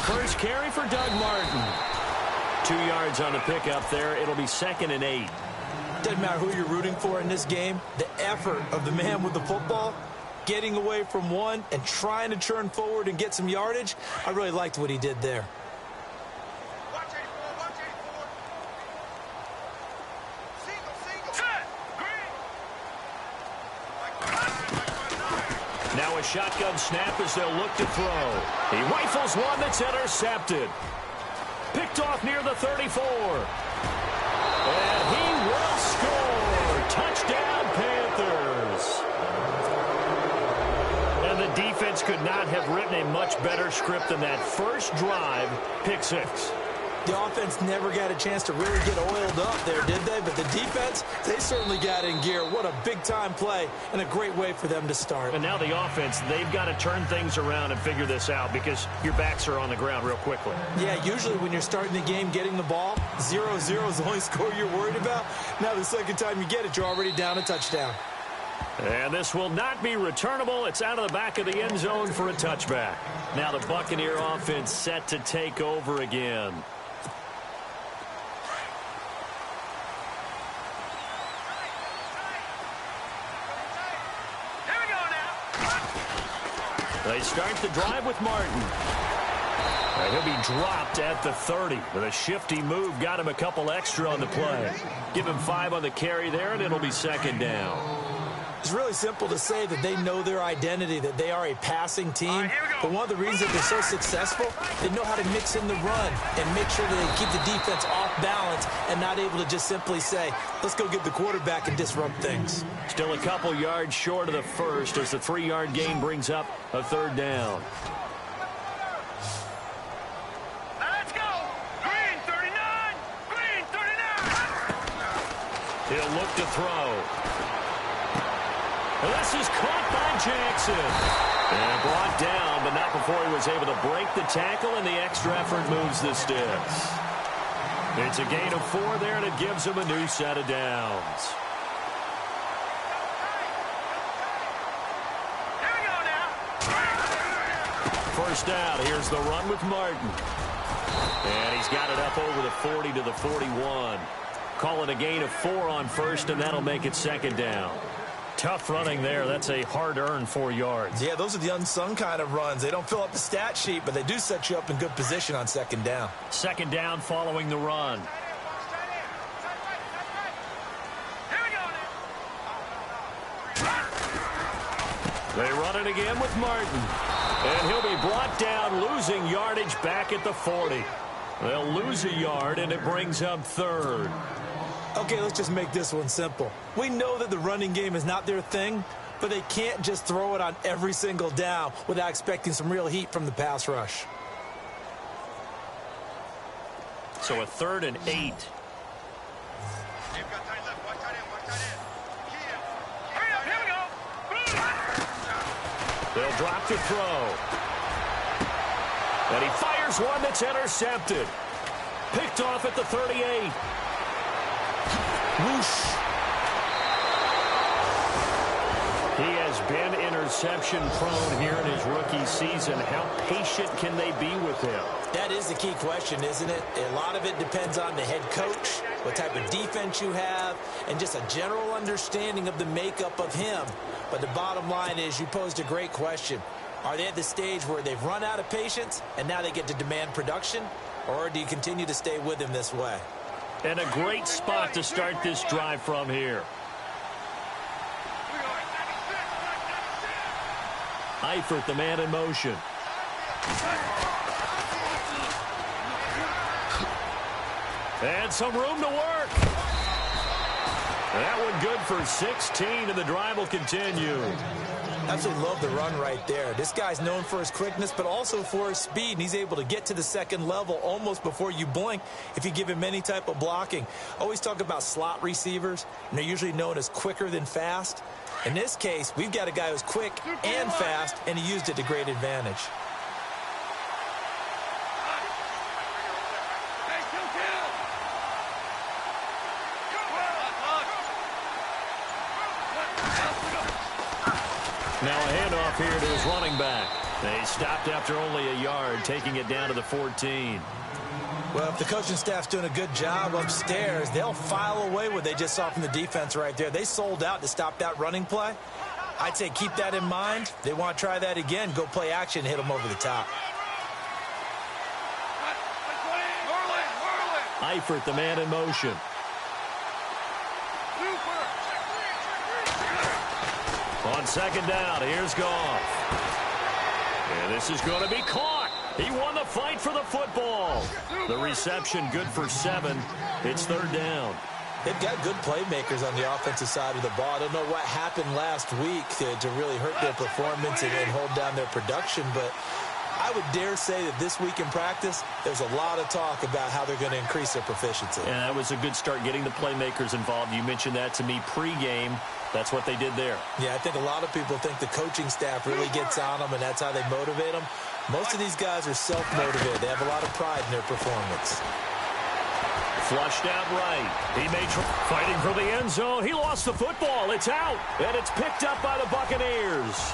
first carry for Doug Martin. 2 yards on the pickup there. It'll be 2nd and 8. Doesn't matter who you're rooting for in this game. The effort of the man with the football, getting away from one and trying to turn forward and get some yardage, I really liked what he did there. Now a shotgun snap as they'll look to throw. He rifles one that's intercepted. Picked off near the 34. And he will score. Touchdown, Panthers. And the defense could not have written a much better script than that first drive, pick 6. The offense never got a chance to really get oiled up there, did they? But the defense, they certainly got in gear. What a big-time play and a great way for them to start. And now the offense, they've got to turn things around and figure this out because your backs are on the ground real quickly. Yeah, usually when you're starting the game getting the ball, 0-0 is the only score you're worried about. Now the second time you get it, you're already down a touchdown. And this will not be returnable. It's out of the back of the end zone for a touchback. Now the Buccaneer offense set to take over again. They start the drive with Martin. And he'll be dropped at the 30. With a shifty move, got him a couple extra on the play. Give him 5 on the carry there, and it'll be 2nd down. It's really simple to say that they know their identity, that they are a passing team. But one of the reasons that they're so successful, they know how to mix in the run and make sure that they keep the defense off balance and not able to just simply say, let's go get the quarterback and disrupt things. Still a couple yards short of the first as the 3-yard gain brings up a 3rd down. Let's go! Green 39! Green 39! He'll look to throw. This is caught by Jackson. And brought down, but not before he was able to break the tackle, and the extra effort moves the sticks. It's a gain of 4 there, and it gives him a new set of downs. Here we go now. First down, here's the run with Martin. And he's got it up over the 40 to the 41. Call it a gain of 4 on first, and that'll make it 2nd down. Tough running there. That's a hard-earned 4 yards. Yeah, those are the unsung kind of runs. They don't fill up the stat sheet, but they do set you up in good position on 2nd down. 2nd down following the run. Here we go now. They run it again with Martin. And he'll be brought down, losing yardage back at the 40. They'll lose a yard, and it brings up 3rd. Okay, let's just make this one simple. We know that the running game is not their thing, but they can't just throw it on every single down without expecting some real heat from the pass rush. So a 3rd and 8. Hurry up, here we go. They'll drop to throw. And he fires one that's intercepted. Picked off at the 38. Whoosh. He has been interception prone here in his rookie season. How patient can they be with him? That is the key question, isn't it? A lot of it depends on the head coach, what type of defense you have, and just a general understanding of the makeup of him. But the bottom line is you posed a great question. Are they at the stage where they've run out of patience and now they get to demand production? Or do you continue to stay with him this way? And a great spot to start this drive from here. Eifert, the man in motion. And some room to work. That one good for 16, and the drive will continue. Absolutely love the run right there. This guy's known for his quickness, but also for his speed, and he's able to get to the 2nd level almost before you blink if you give him any type of blocking. Always talk about slot receivers, and they're usually known as quicker than fast. In this case, we've got a guy who's quick and fast, and he used it to great advantage. Now a handoff here to his running back. They stopped after only a yard, taking it down to the 14. Well, if the coaching staff's doing a good job upstairs, they'll file away what they just saw from the defense right there. They sold out to stop that running play. I'd say keep that in mind. They want to try that again. Go play action, hit them over the top. Eifert, the man in motion. On second down, here's Goff. And this is going to be caught. He won the fight for the football. The reception good for 7. It's third down. They've got good playmakers on the offensive side of the ball. I don't know what happened last week to really hurt their performance and hold down their production, but I would dare say that this week in practice, there's a lot of talk about how they're going to increase their proficiency. And that was a good start, getting the playmakers involved. You mentioned that to me pregame. That's what they did there. Yeah, I think a lot of people think the coaching staff really gets on them, and that's how they motivate them. Most of these guys are self-motivated. They have a lot of pride in their performance. Flushed out right. He made fighting for the end zone. He lost the football. It's out, and it's picked up by the Buccaneers.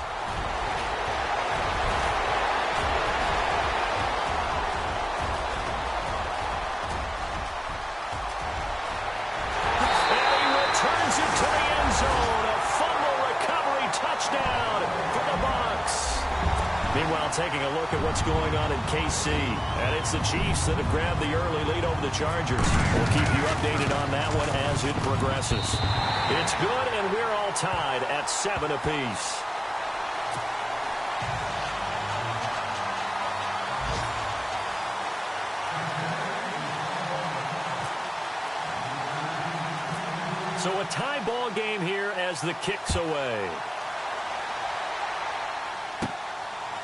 Meanwhile, taking a look at what's going on in KC. And it's the Chiefs that have grabbed the early lead over the Chargers. We'll keep you updated on that one as it progresses. It's good, and we're all tied at 7 apiece. So a tie ball game here as the kick's away.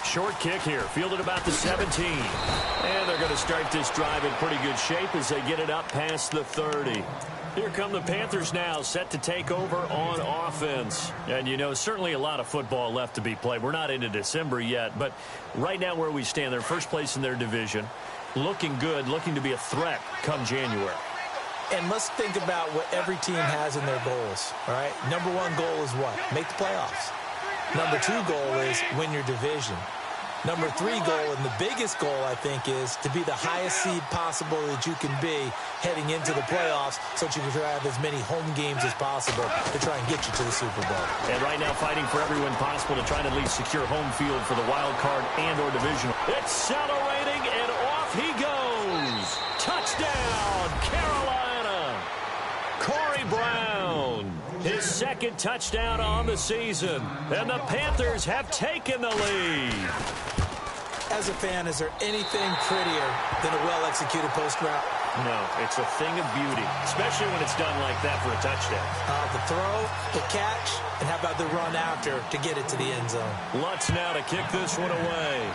Short kick here, fielded about the 17. And they're going to start this drive in pretty good shape as they get it up past the 30. Here come the Panthers now, set to take over on offense. And, you know, certainly a lot of football left to be played. We're not into December yet, but right now where we stand, they're first place in their division. Looking good, looking to be a threat come January. And let's think about what every team has in their goals, all right? Number 1 goal is what? Make the playoffs. Number 2 goal is win your division. Number 3 goal, and the biggest goal, I think, is to be the highest seed possible that you can be heading into the playoffs so that you can have as many home games as possible to try and get you to the Super Bowl. And right now fighting for every win possible to try to at least secure home field for the wild card and or divisional. Accelerating, and off he goes. Touchdown, Carolina. Corey Brown. His second touchdown on the season. And the Panthers have taken the lead. As a fan, is there anything prettier than a well-executed post route? No, it's a thing of beauty, especially when it's done like that for a touchdown. The throw, the catch, and how about the run after to get it to the end zone? Lutz now to kick this one away.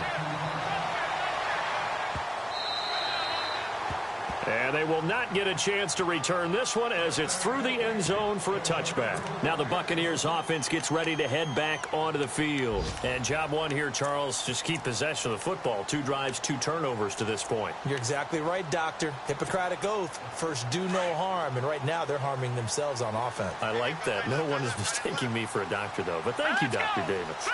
And they will not get a chance to return this one as it's through the end zone for a touchback. Now the Buccaneers offense gets ready to head back onto the field. And job one here, Charles, just keep possession of the football. 2 drives, 2 turnovers to this point. You're exactly right, Doctor. Hippocratic oath. First, do no harm. And right now, they're harming themselves on offense. I like that. No one is mistaking me for a doctor, though. But thank you, Dr. Davis.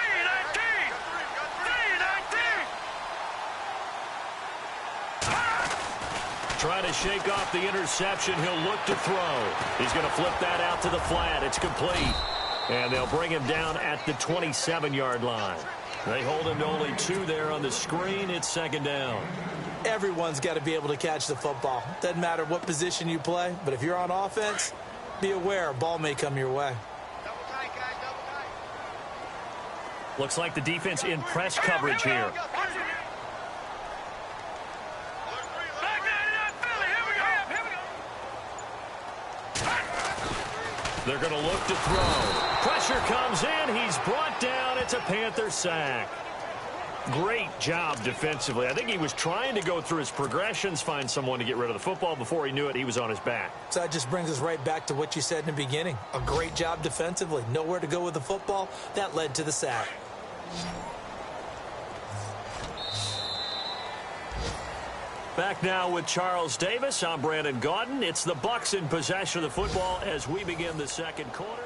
Trying to shake off the interception. He'll look to throw. He's going to flip that out to the flat. It's complete. And they'll bring him down at the 27-yard line. They hold him to only 2 there on the screen. It's second down. Everyone's got to be able to catch the football. Doesn't matter what position you play, but if you're on offense, be aware a ball may come your way. Looks like the defense in press coverage here. They're going to look to throw. Pressure comes in. He's brought down. It's a Panther sack. Great job defensively. I think he was trying to go through his progressions, find someone to get rid of the football. Before he knew it, he was on his back. So that just brings us right back to what you said in the beginning. A great job defensively. Nowhere to go with the football. That led to the sack. Back now with Charles Davis. I'm Brandon Gaudin. It's the Bucs in possession of the football as we begin the second quarter.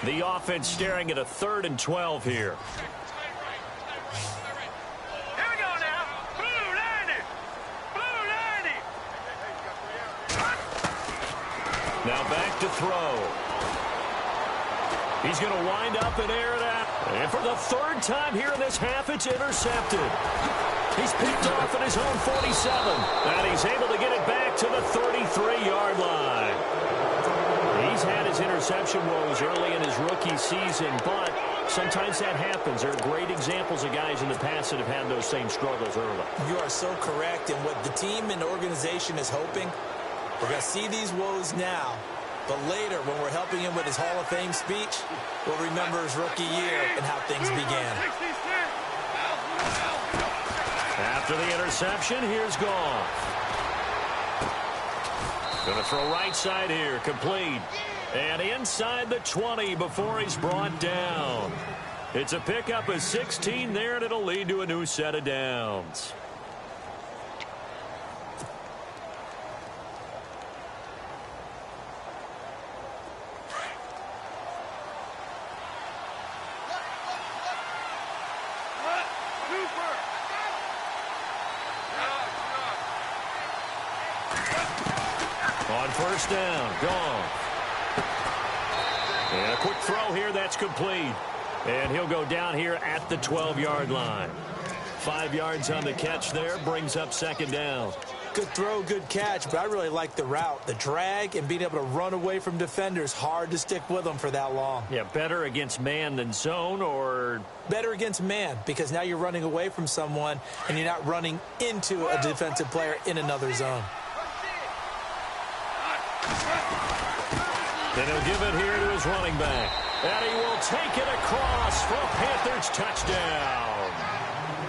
The offense staring at a 3rd and 12 here. Here we go now. Blue 90. Blue 90. Now back to throw. He's going to wind up and air it out. And for the 3rd time here in this half, it's intercepted. He's picked off at his own 47. And he's able to get it back to the 33-yard line. He's had his interception woes early in his rookie season, but sometimes that happens. There are great examples of guys in the past that have had those same struggles early. You are so correct. And what the team and organization is hoping, we're going to see these woes now. But later, when we're helping him with his Hall of Fame speech, we'll remember his rookie year and how things began. After the interception, here's Goff. Going to throw right side here, complete. And inside the 20 before he's brought down. It's a pickup of 16 there, and it'll lead to a new set of downs. On first down, Goff. And a quick throw here, that's complete. And he'll go down here at the 12-yard line. 5 yards on the catch there, brings up 2nd down. Good throw, good catch, but I really like the route. The drag and being able to run away from defenders, hard to stick with them for that long. Yeah, better against man than zone, or? Better against man, because now you're running away from someone and you're not running into a defensive player in another zone. Then he'll give it here to his running back. And he will take it across for a Panthers touchdown.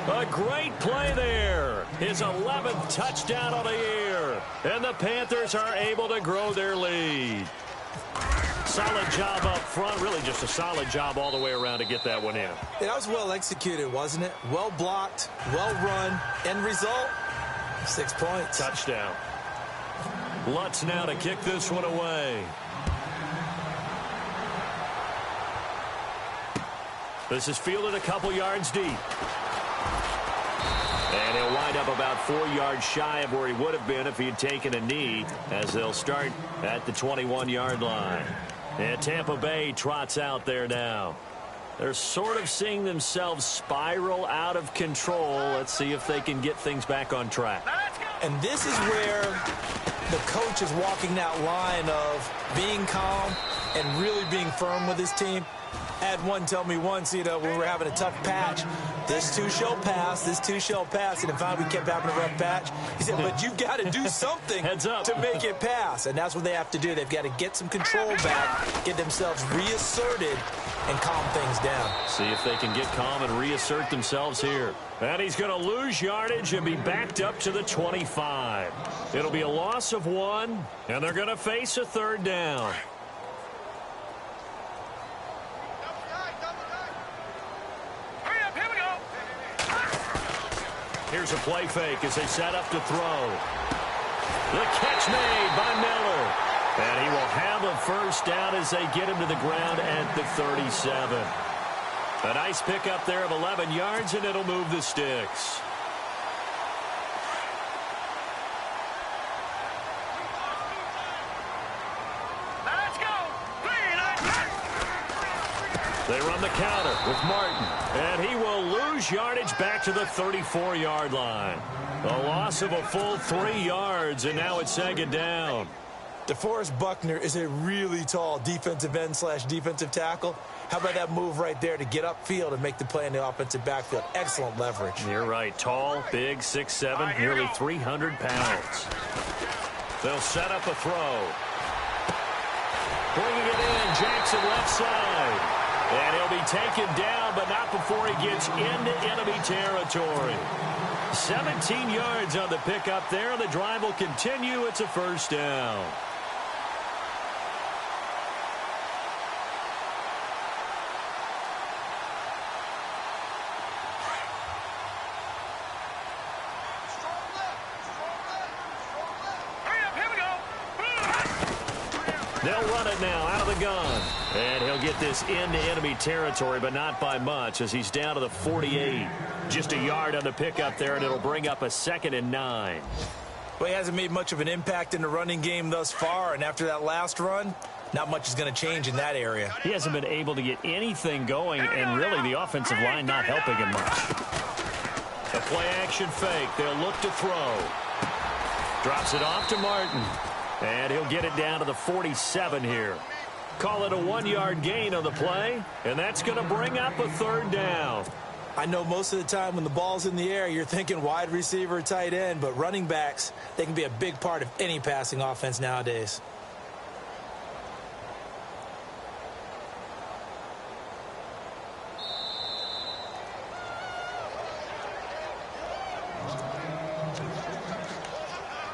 A great play there. His 11th touchdown of the year. And the Panthers are able to grow their lead. Solid job up front. Really just a solid job all the way around to get that one in. That was well executed, wasn't it? Well blocked, well run. End result, 6 points. Touchdown. Lutz now to kick this one away. This is fielded a couple yards deep. And he'll wind up about 4 yards shy of where he would have been if he had taken a knee, as they'll start at the 21-yard line. And Tampa Bay trots out there now. They're sort of seeing themselves spiral out of control. Let's see if they can get things back on track. And this is where the coach is walking that line of being calm and really being firm with his team. I had one tell me once, when we were having a tough patch, this too shall pass, this too shall pass. And finally we kept having a rough patch. He said, but you've got to do something Heads up. to make it pass. And that's what they have to do. They've got to get some control back, get themselves reasserted, and calm things down. See if they can get calm and reassert themselves here. And he's going to lose yardage and be backed up to the 25. It'll be a loss of 1, and they're going to face a 3rd down. Here's a play fake as they set up to throw. The catch made by Miller. And he will have a first down as they get him to the ground at the 37. A nice pickup there of 11 yards, and it'll move the sticks. Let's go. They run the counter with Martin. And he will lose yardage back to the 34-yard line. A loss of a full 3 yards, and now it's 2nd down. DeForest Buckner is a really tall defensive end / defensive tackle. How about that move right there to get upfield and make the play in the offensive backfield? Excellent leverage. You're right. Tall, big, 6'7", nearly 300 pounds. They'll set up a throw. Bringing it in, Jackson left side. And he'll be taken down, but not before he gets into enemy territory. 17 yards on the pickup there. The drive will continue. It's a first down. They'll run it now out of the gun. And he'll get this into enemy territory, but not by much as he's down to the 48. Just a yard on the pickup there, and it'll bring up a 2nd and 9. Well, he hasn't made much of an impact in the running game thus far, and after that last run, not much is going to change in that area. He hasn't been able to get anything going, and really the offensive line not helping him much. A play-action fake. They'll look to throw. Drops it off to Martin. And he'll get it down to the 47 here. Call it a 1-yard gain on the play, and that's going to bring up a 3rd down. I know most of the time when the ball's in the air, you're thinking wide receiver, tight end, but running backs, they can be a big part of any passing offense nowadays.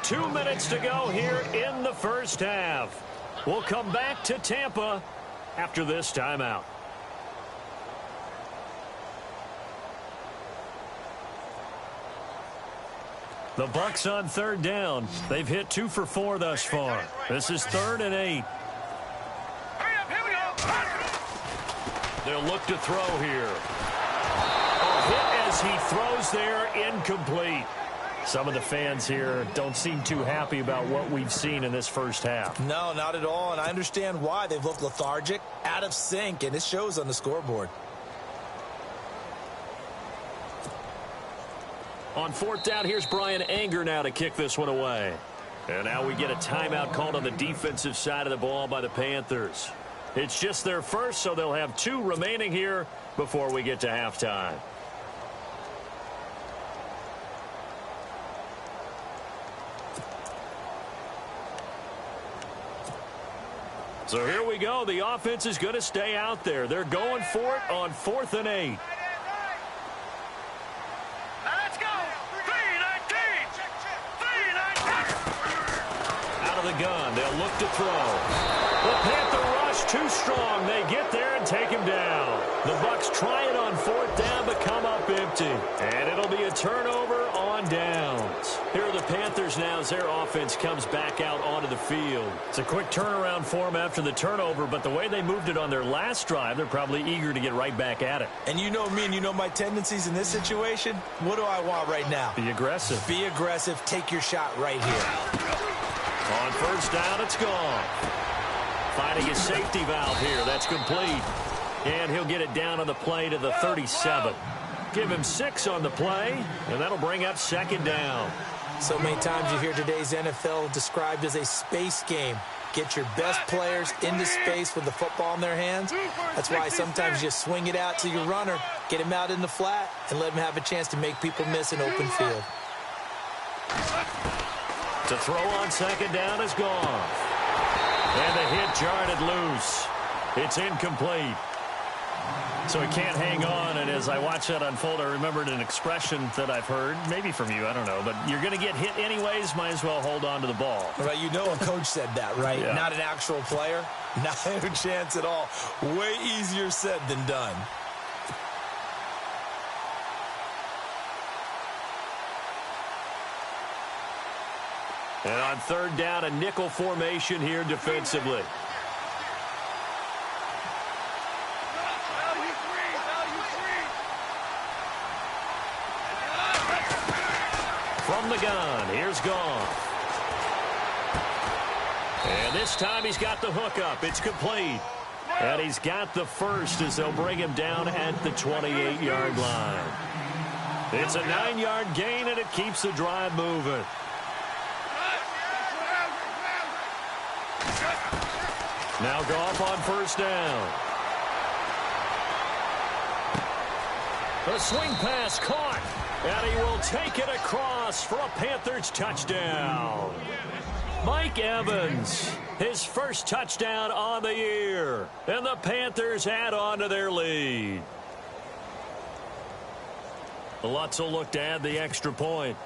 Two minutes to go here in the first half. We'll come back to Tampa after this timeout. The Bucs on 3rd down. They've hit 2 for 4 thus far. This is 3rd and 8. They'll look to throw here. A hit as he throws there, incomplete. Some of the fans here don't seem too happy about what we've seen in this first half. No, not at all, and I understand why. They've looked lethargic, out of sync, and it shows on the scoreboard. On 4th down, here's Brian Anger now to kick this one away. And now we get a timeout called on the defensive side of the ball by the Panthers. It's just their first, so they'll have 2 remaining here before we get to halftime. So here we go. The offense is going to stay out there. They're going for it on 4th and 8. Let's go. 3-19. 3-19. Out of the gun. They'll look to throw. The Panther rush too strong. They get there and take him down. The Bucs try it on 4th down, but come up empty. And it'll be a turnover on downs. Here are the Panthers now as their offense comes back out onto the field. It's a quick turnaround for them after the turnover, but the way they moved it on their last drive, they're probably eager to get right back at it. And you know me and you know my tendencies in this situation. What do I want right now? Be aggressive. Be aggressive. Take your shot right here. On 1st down, it's gone. Finding his safety valve here. That's complete. And he'll get it down on the play to the 37. Give him 6 on the play, and that'll bring up 2nd down. So many times you hear today's NFL described as a space game. Get your best players into space with the football in their hands. That's why sometimes you swing it out to your runner, get him out in the flat, and let him have a chance to make people miss an open field. To throw on 2nd down is gone. And the hit jarred it loose. It's incomplete. So he can't hang on, and as I watch that unfold, I remembered an expression that I've heard, maybe from you, I don't know, but you're going to get hit anyways, might as well hold on to the ball. Right, you know a coach said that, right? Yeah. Not an actual player. Not a chance at all. Way easier said than done. And on 3rd down, a nickel formation here defensively. From the gun, here's Goff. And this time he's got the hookup. It's complete. And he's got the first as they'll bring him down at the 28-yard line. It's a 9-yard gain, and it keeps the drive moving. Now Goff on 1st down. The swing pass caught. And he will take it across for a Panthers touchdown. Mike Evans, his first touchdown on the year. And the Panthers add on to their lead. Lutz will look to add the extra point.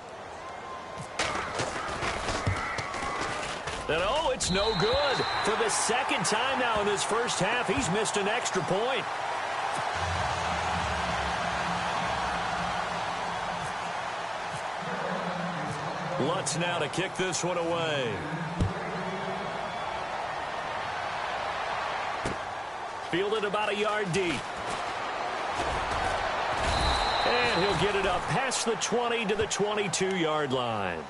And oh, it's no good. For the 2nd time now in this first half, he's missed an extra point. Lutz now to kick this one away. Fielded about a yard deep. And he'll get it up past the 20 to the 22-yard line.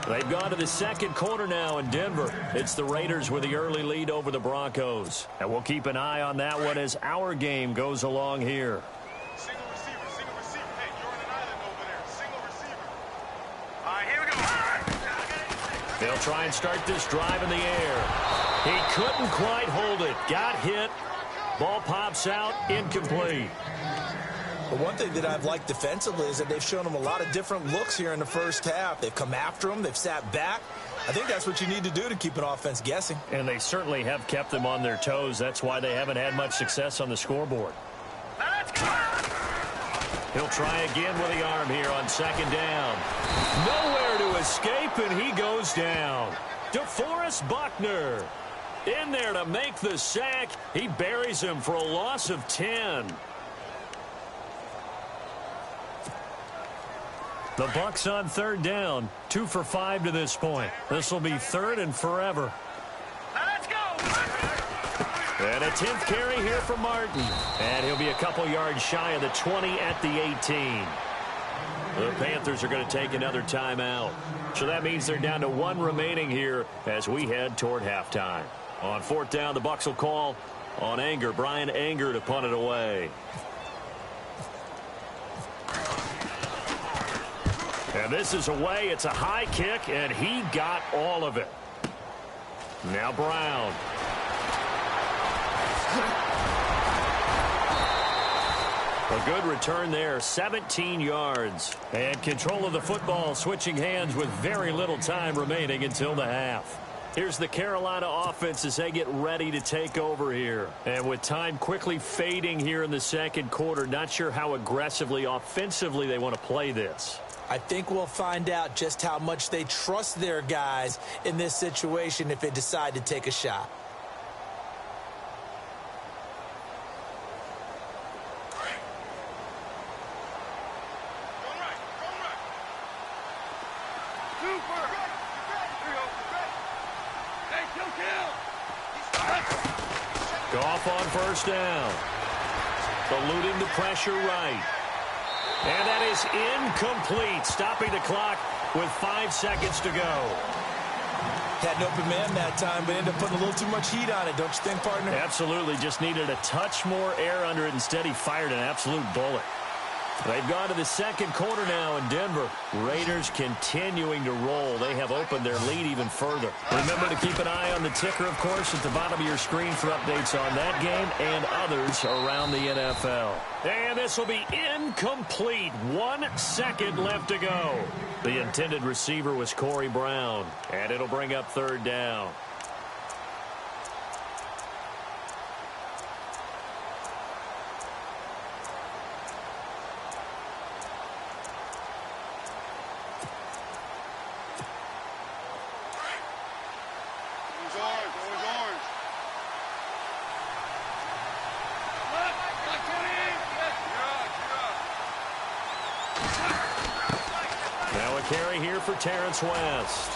They've gone to the second quarter now in Denver. It's the Raiders with the early lead over the Broncos. And we'll keep an eye on that one as our game goes along here. Single receiver, single receiver. Hey, you're on an island over there. Single receiver. All right, here we go. They'll try and start this drive in the air. He couldn't quite hold it. Got hit. Ball pops out. Incomplete. The one thing that I've liked defensively is that they've shown him a lot of different looks here in the first half. They've come after him. They've sat back. I think that's what you need to do to keep an offense guessing. And they certainly have kept them on their toes. That's why they haven't had much success on the scoreboard. Let's go. He'll try again with the arm here on second down. Nowhere to escape, and he goes down. DeForest Buckner in there to make the sack. He buries him for a loss of 10. The Bucs on third down, 2 for 5 to this point. This will be third and forever. Let's go. And a 10th carry here for Martin. And he'll be a couple yards shy of the 20 at the 18. The Panthers are going to take another timeout. So that means they're down to 1 remaining here as we head toward halftime. On fourth down, the Bucs will call on Anger. Brian Anger to punt it away. And this is away. It's a high kick, and he got all of it. Now Brown. A good return there, 17 yards. And control of the football, switching hands with very little time remaining until the half. Here's the Carolina offense as they get ready to take over here. And with time quickly fading here in the second quarter, not sure how aggressively, offensively they want to play this. I think we'll find out just how much they trust their guys in this situation if they decide to take a shot. Going right. Super. Hey, kill. Goff on first down. Eluding the pressure right. And that is incomplete, stopping the clock with 5 seconds to go. Had an open man that time, but ended up putting a little too much heat on it, don't you think, partner? Absolutely, just needed a touch more air under it. Instead, he fired an absolute bullet. They've gone to the second quarter now in Denver. Raiders continuing to roll. They have opened their lead even further. Remember to keep an eye on the ticker, of course, at the bottom of your screen for updates on that game and others around the NFL. And this will be incomplete. 1 second left to go. The intended receiver was Corey Brown, and it'll bring up third down. Carry here for Terrence West.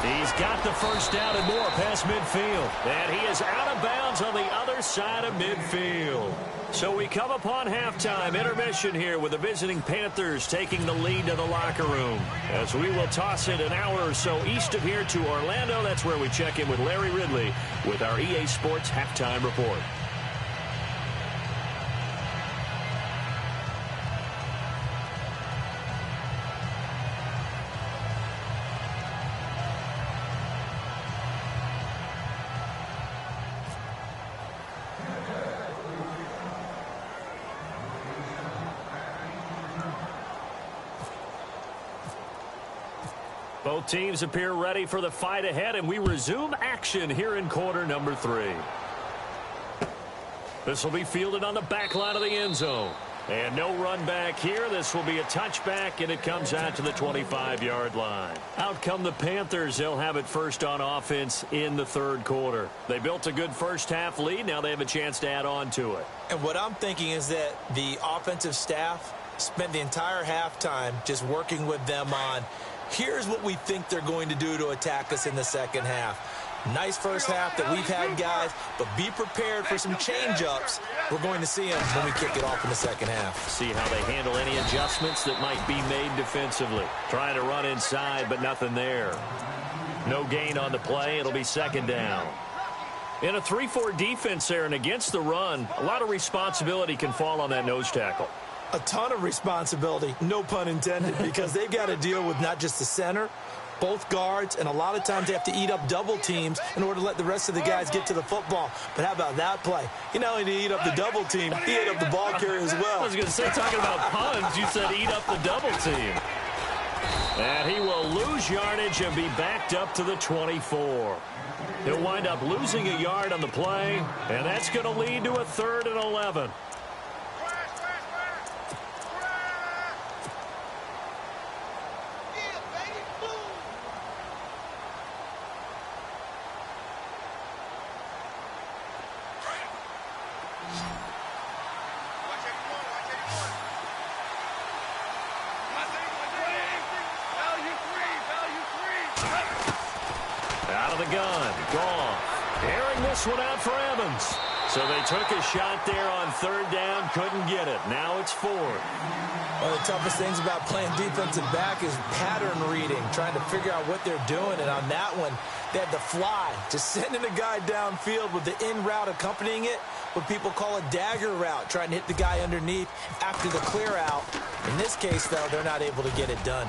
He's got the first down and more past midfield. And he is out of bounds on the other side of midfield. So we come upon halftime intermission here with the visiting Panthers taking the lead to the locker room. As we will toss it an hour or so east of here to Orlando. That's where we check in with Larry Ridley with our EA Sports halftime report. Both teams appear ready for the fight ahead, and we resume action here in quarter number 3. This will be fielded on the back line of the end zone. And no run back here. This will be a touchback, and it comes out to the 25-yard line. Out come the Panthers. They'll have it first on offense in the third quarter. They built a good first-half lead. Now they have a chance to add on to it. And what I'm thinking is that the offensive staff spent the entire halftime just working with them on, here's what we think they're going to do to attack us in the second half. Nice first half that we've had, guys, but be prepared for some change-ups. We're going to see them when we kick it off in the second half. See how they handle any adjustments that might be made defensively. Trying to run inside, but nothing there. No gain on the play. It'll be second down. In a 3-4 defense there and against the run, a lot of responsibility can fall on that nose tackle. A ton of responsibility, no pun intended, because they've got to deal with not just the center, both guards, and a lot of times they have to eat up double teams in order to let the rest of the guys get to the football. But how about that play? He not only did he eat up the double team, he ate up the ball carrier as well. I was going to say, talking about puns, you said eat up the double team. And he will lose yardage and be backed up to the 24. He'll wind up losing a yard on the play, and that's going to lead to a 3rd and 11. Out of the gun, Goff. Airing this one out for Evans. So they took a shot there on 3rd down, couldn't get it. Now it's 4th. One of the toughest things about playing defensive back is pattern reading, trying to figure out what they're doing. And on that one, they had the fly, just sending a guy downfield with the in route accompanying it, what people call a dagger route, trying to hit the guy underneath after the clear out. In this case, though, they're not able to get it done.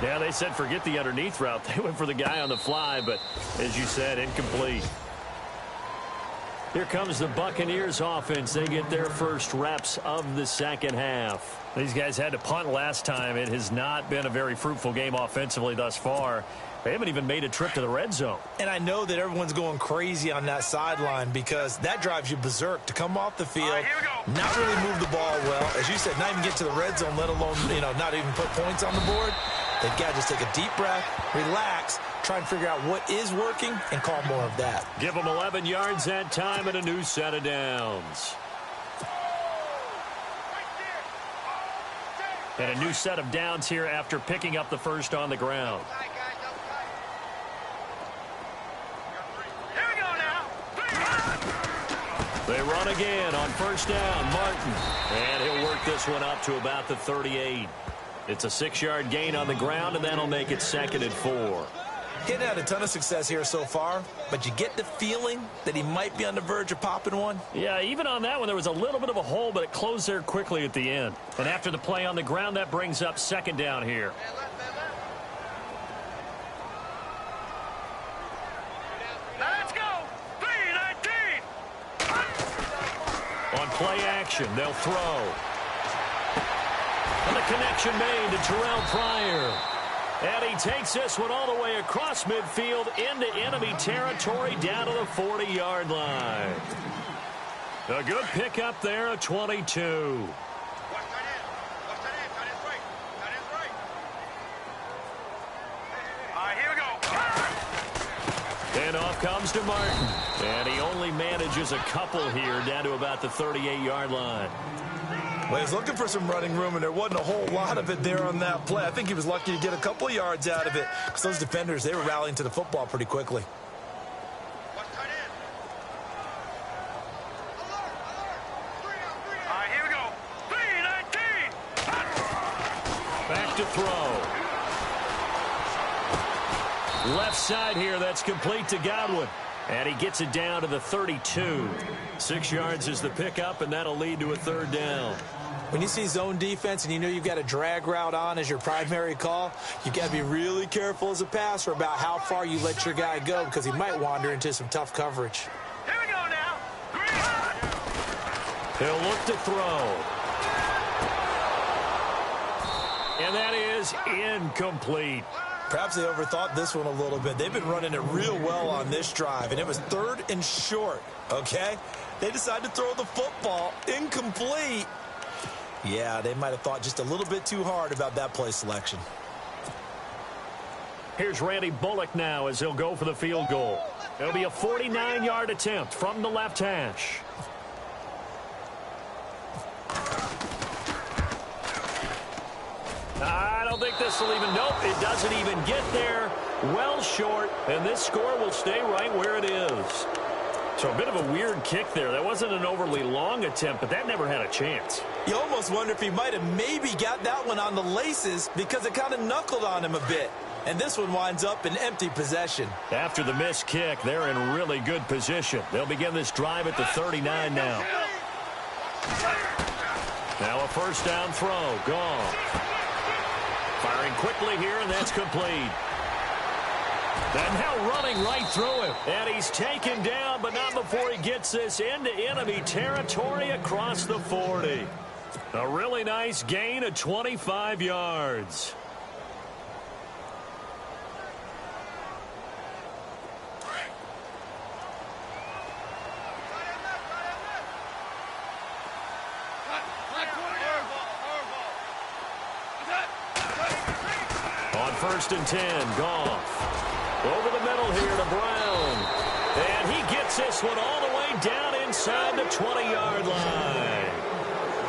Yeah, they said forget the underneath route. They went for the guy on the fly, but as you said, incomplete. Here comes the Buccaneers offense. They get their first reps of the second half. These guys had to punt last time. It has not been a very fruitful game offensively thus far. They haven't even made a trip to the red zone. And I know that everyone's going crazy on that sideline because that drives you berserk to come off the field, not really move the ball well. As you said, not even get to the red zone, let alone, not even put points on the board. They've got to just take a deep breath, relax, try and figure out what is working, and call more of that. Give them 11 yards that time and a new set of downs. And a new set of downs here after picking up the first on the ground. They run again on first down, Martin. And he'll work this one up to about the 38. It's a 6-yard gain on the ground, and that'll make it 2nd and 4. He hadn't had a ton of success here so far, but you get the feeling that he might be on the verge of popping one. Yeah, even on that one, there was a little bit of a hole, but it closed there quickly at the end. And after the play on the ground, that brings up 2nd down here. Let's go! 3-19! On play action, they'll throw. And the connection made to Terrell Pryor. And he takes this one all the way across midfield into enemy territory down to the 40-yard line. A good pickup there, a 22. And off comes to Martin. And he only manages a couple here down to about the 38-yard line. Well, he's looking for some running room, and there wasn't a whole lot of it there on that play. I think he was lucky to get a couple of yards out of it because those defenders, they were rallying to the football pretty quickly. Here we go. 3-19! Back to throw. Left side here, that's complete to Godwin. And he gets it down to the 32. 6 yards is the pickup, and that'll lead to a 3rd down. When you see zone defense and you know you've got a drag route on as your primary call, you've got to be really careful as a passer about how far you let your guy go because he might wander into some tough coverage. Here we go now. He'll look to throw. And that is incomplete. Perhaps they overthought this one a little bit. They've been running it real well on this drive, and it was 3rd and short, okay? They decided to throw the football incomplete. Yeah, they might have thought just a little bit too hard about that play selection. Here's Randy Bullock now as he'll go for the field goal. It'll be a 49-yard attempt from the left hash. I don't think this will even, nope, it doesn't even get there. well short, and this score will stay right where it is. So a bit of a weird kick there. That wasn't an overly long attempt, but that never had a chance. You almost wonder if he might have maybe got that one on the laces because it kind of knuckled on him a bit. And this one winds up in empty possession. After the missed kick, they're in really good position. They'll begin this drive at the 39 now. Now a first down throw. Gone. Firing quickly here, and that's complete. And now running right through him. And he's taken down, but not before he gets this into enemy territory across the 40. A really nice gain of 25 yards. On 1st and 10, Goff. Over the middle here to Brown. And he gets this one all the way down inside the 20-yard line.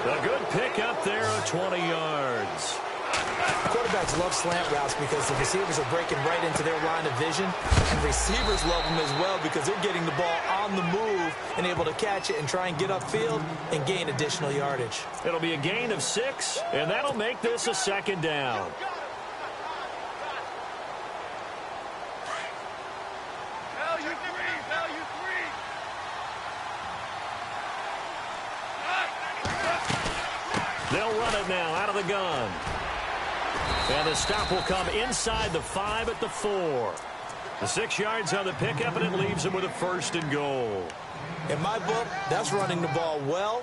A good pickup there of 20 yards. Quarterbacks love slant routes because the receivers are breaking right into their line of vision. And receivers love them as well because they're getting the ball on the move and able to catch it and try and get upfield and gain additional yardage. It'll be a gain of 6, and that'll make this a 2nd down. They'll run it now out of the gun. And the stop will come inside the 5 at the 4. The 6 yards on the pickup, and it leaves them with a 1st and goal. In my book, that's running the ball well,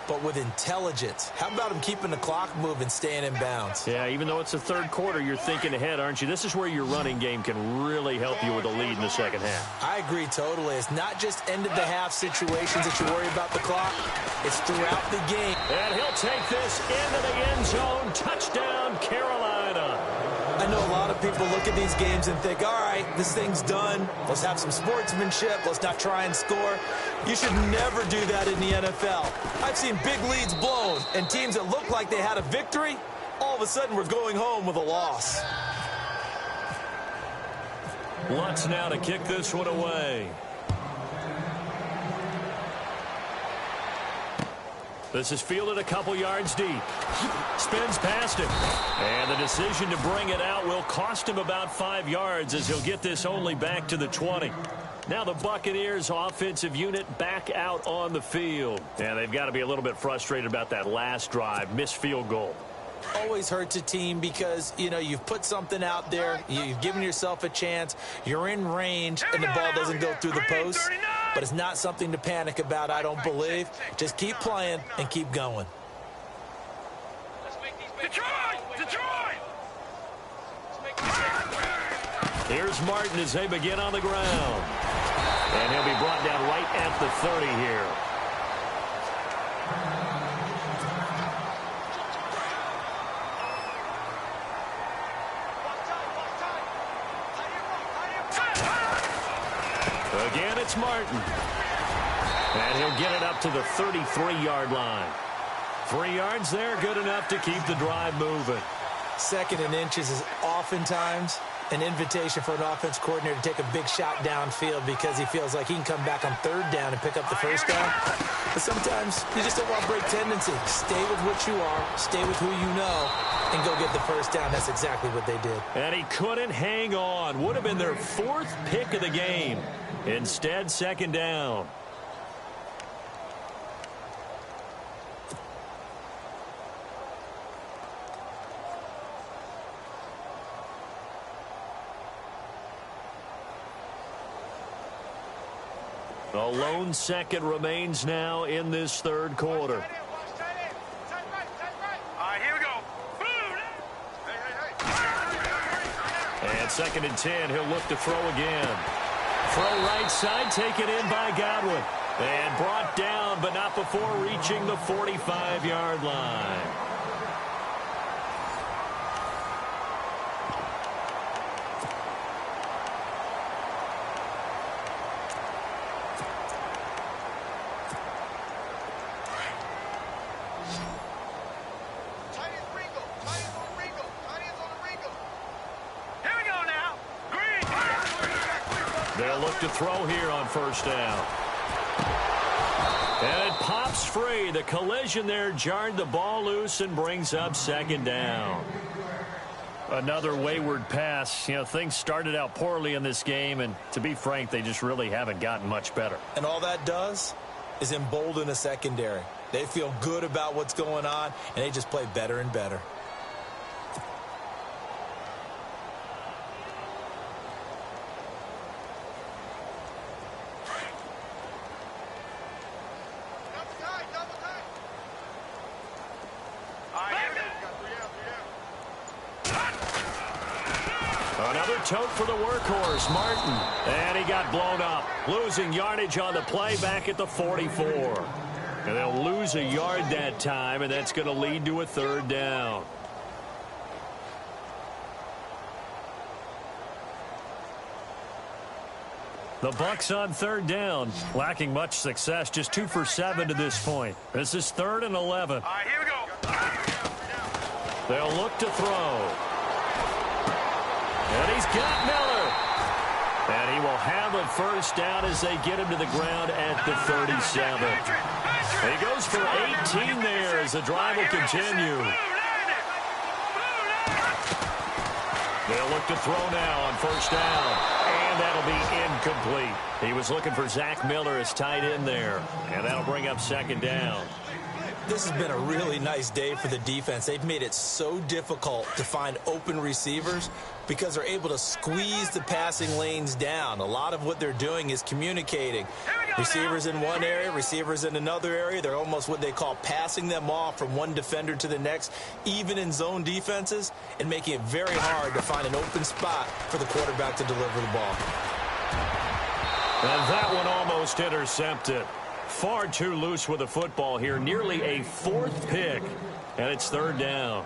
but with intelligence. How about him keeping the clock moving, staying in bounds? Yeah, even though it's the 3rd quarter, you're thinking ahead, aren't you? This is where your running game can really help you with a lead in the 2nd half. I agree totally. It's not just end-of-the-half situations that you worry about the clock. It's throughout the game. And he'll take this into the end zone. Touchdown, Carolina. I know a lot of people look at these games and think, all right, this thing's done. Let's have some sportsmanship. Let's not try and score. You should never do that in the NFL. I've seen big leads blown, and teams that looked like they had a victory, all of a sudden we're going home with a loss. Lutz now to kick this one away. This is fielded a couple yards deep. Spins past him. And the decision to bring it out will cost him about 5 yards as he'll get this only back to the 20. Now the Buccaneers offensive unit back out on the field. And they've got to be a little bit frustrated about that last drive. Missed field goal. Always hurts a team because, you know, you've put something out there. You've given yourself a chance. You're in range, and the ball doesn't go through the post. But it's not something to panic about, I don't believe. Just keep playing and keep going. Detroit! Here's Martin as they begin on the ground. And he'll be brought down right at the 30 here. Again, it's Martin. And he'll get it up to the 33-yard line. 3 yards there, good enough to keep the drive moving. 2nd and inches is oftentimes an invitation for an offense coordinator to take a big shot downfield because he feels like he can come back on 3rd down and pick up the 1st down. But sometimes you just don't want to break tendency. Stay with what you are, stay with who you know, and go get the 1st down. That's exactly what they did. And he couldn't hang on. Would have been their 4th pick of the game. Instead, 2nd down. A lone second remains now in this 3rd quarter. All right, here we go. And 2nd and 10, he'll look to throw again. Throw right side, taken in by Godwin. And brought down, but not before reaching the 45-yard line. Here we go now. look to throw here on first down. And it pops free. The collision there jarred the ball loose and brings up second down. Another wayward pass. You know, things started out poorly in this game, and to be frank, they just really haven't gotten much better. And all that does is embolden the secondary. They feel good about what's going on, and they just play better and better. Another tote for the workhorse, Martin. And he got blown up. Losing yardage on the play back at the 44. And they'll lose a yard that time, and that's going to lead to a third down. The Bucks on third down, lacking much success, just 2 for 7 to this point. This is 3rd and 11. All right, here we go. They'll look to throw. And he's got Miller. And he will have a first down as they get him to the ground at the 37. He goes for 18 there as the drive will continue. They'll look to throw now on first down. And that'll be incomplete. He was looking for Zach Miller as tight end there. And that'll bring up second down. This has been a really nice day for the defense. They've made it so difficult to find open receivers because they're able to squeeze the passing lanes down. A lot of what they're doing is communicating. Receivers in one area, receivers in another area. They're almost what they call passing them off from one defender to the next, even in zone defenses, and making it very hard to find an open spot for the quarterback to deliver the ball. And that one almost intercepted. Far too loose with the football here. Nearly a 4th pick. And it's third down.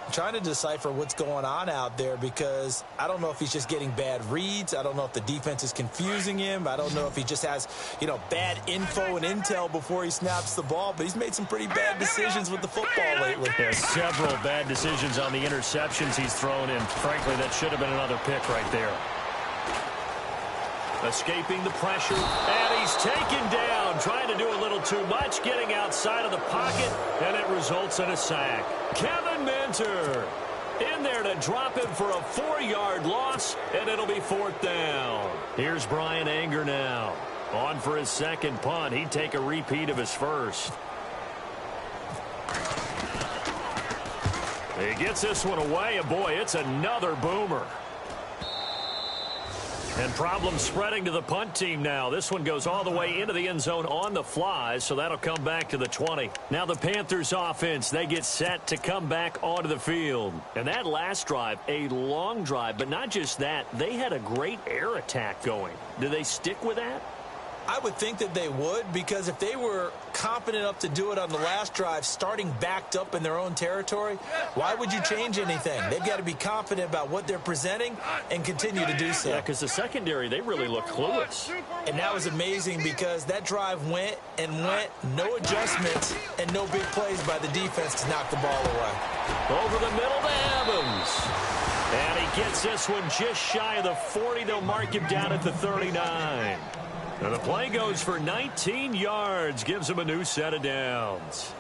I'm trying to decipher what's going on out there because I don't know if he's just getting bad reads. I don't know if the defense is confusing him. I don't know if he just has, bad info and intel before he snaps the ball. But he's made some pretty bad decisions with the football lately. Yeah, several bad decisions on the interceptions he's thrown in. Frankly, that should have been another pick right there. Escaping the pressure, and he's taken down, trying to do a little too much, getting outside of the pocket, and it results in a sack. Kevin Minter in there to drop him for a 4-yard loss, and it'll be 4th down. Here's Brian Anger now. On for his second punt. He'd take a repeat of his first. He gets this one away, and boy, it's another boomer. And problems spreading to the punt team now. This one goes all the way into the end zone on the fly, so that'll come back to the 20. Now the Panthers offense, they get set to come back onto the field. And that last drive, a long drive, but not just that, they had a great air attack going. Do they stick with that? I would think that they would, because if they were confident enough to do it on the last drive, starting backed up in their own territory, why would you change anything? They've got to be confident about what they're presenting and continue to do so. Yeah, because the secondary, they really look clueless. And that was amazing because that drive went and went, no adjustments, and no big plays by the defense to knock the ball away. Over the middle to Evans. And he gets this one just shy of the 40. They'll mark him down at the 39. And the play goes for 19 yards, gives him a new set of downs.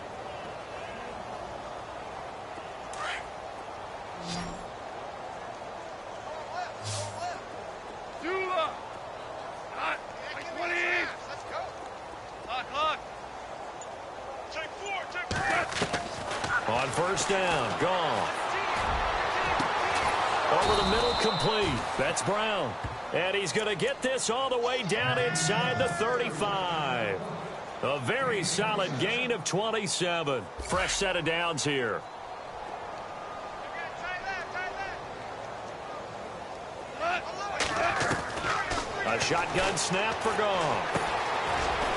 On first down, gone. Over the middle, complete. That's Brown. And he's going to get this all the way down inside the 35. A very solid gain of 27. Fresh set of downs here. A shotgun snap for Gone.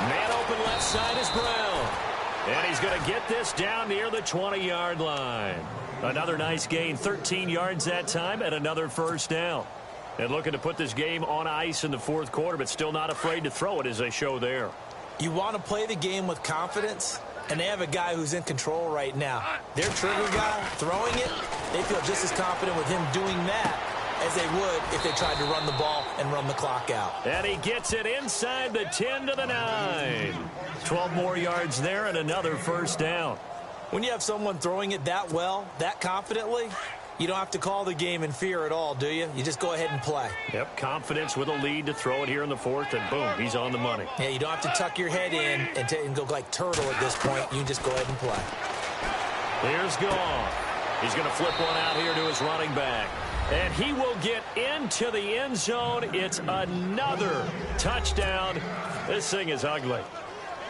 Man open left side is Brown. And he's going to get this down near the 20-yard line. Another nice gain, 13 yards that time, and another first down. And looking to put this game on ice in the 4th quarter, but still not afraid to throw it as they show there. You want to play the game with confidence, and they have a guy who's in control right now. Their trigger guy, throwing it, they feel just as confident with him doing that as they would if they tried to run the ball and run the clock out. And he gets it inside the 10 to the 9. 12 more yards there and another first down. When you have someone throwing it that well, that confidently, you don't have to call the game in fear at all, do you? You just go ahead and play. Yep, confidence with a lead to throw it here in the fourth, and boom, he's on the money. Yeah, you don't have to tuck your head in and go like turtle at this point. You can just go ahead and play. Here's Goff. He's going to flip one out here to his running back. And he will get into the end zone. It's another touchdown. This thing is ugly.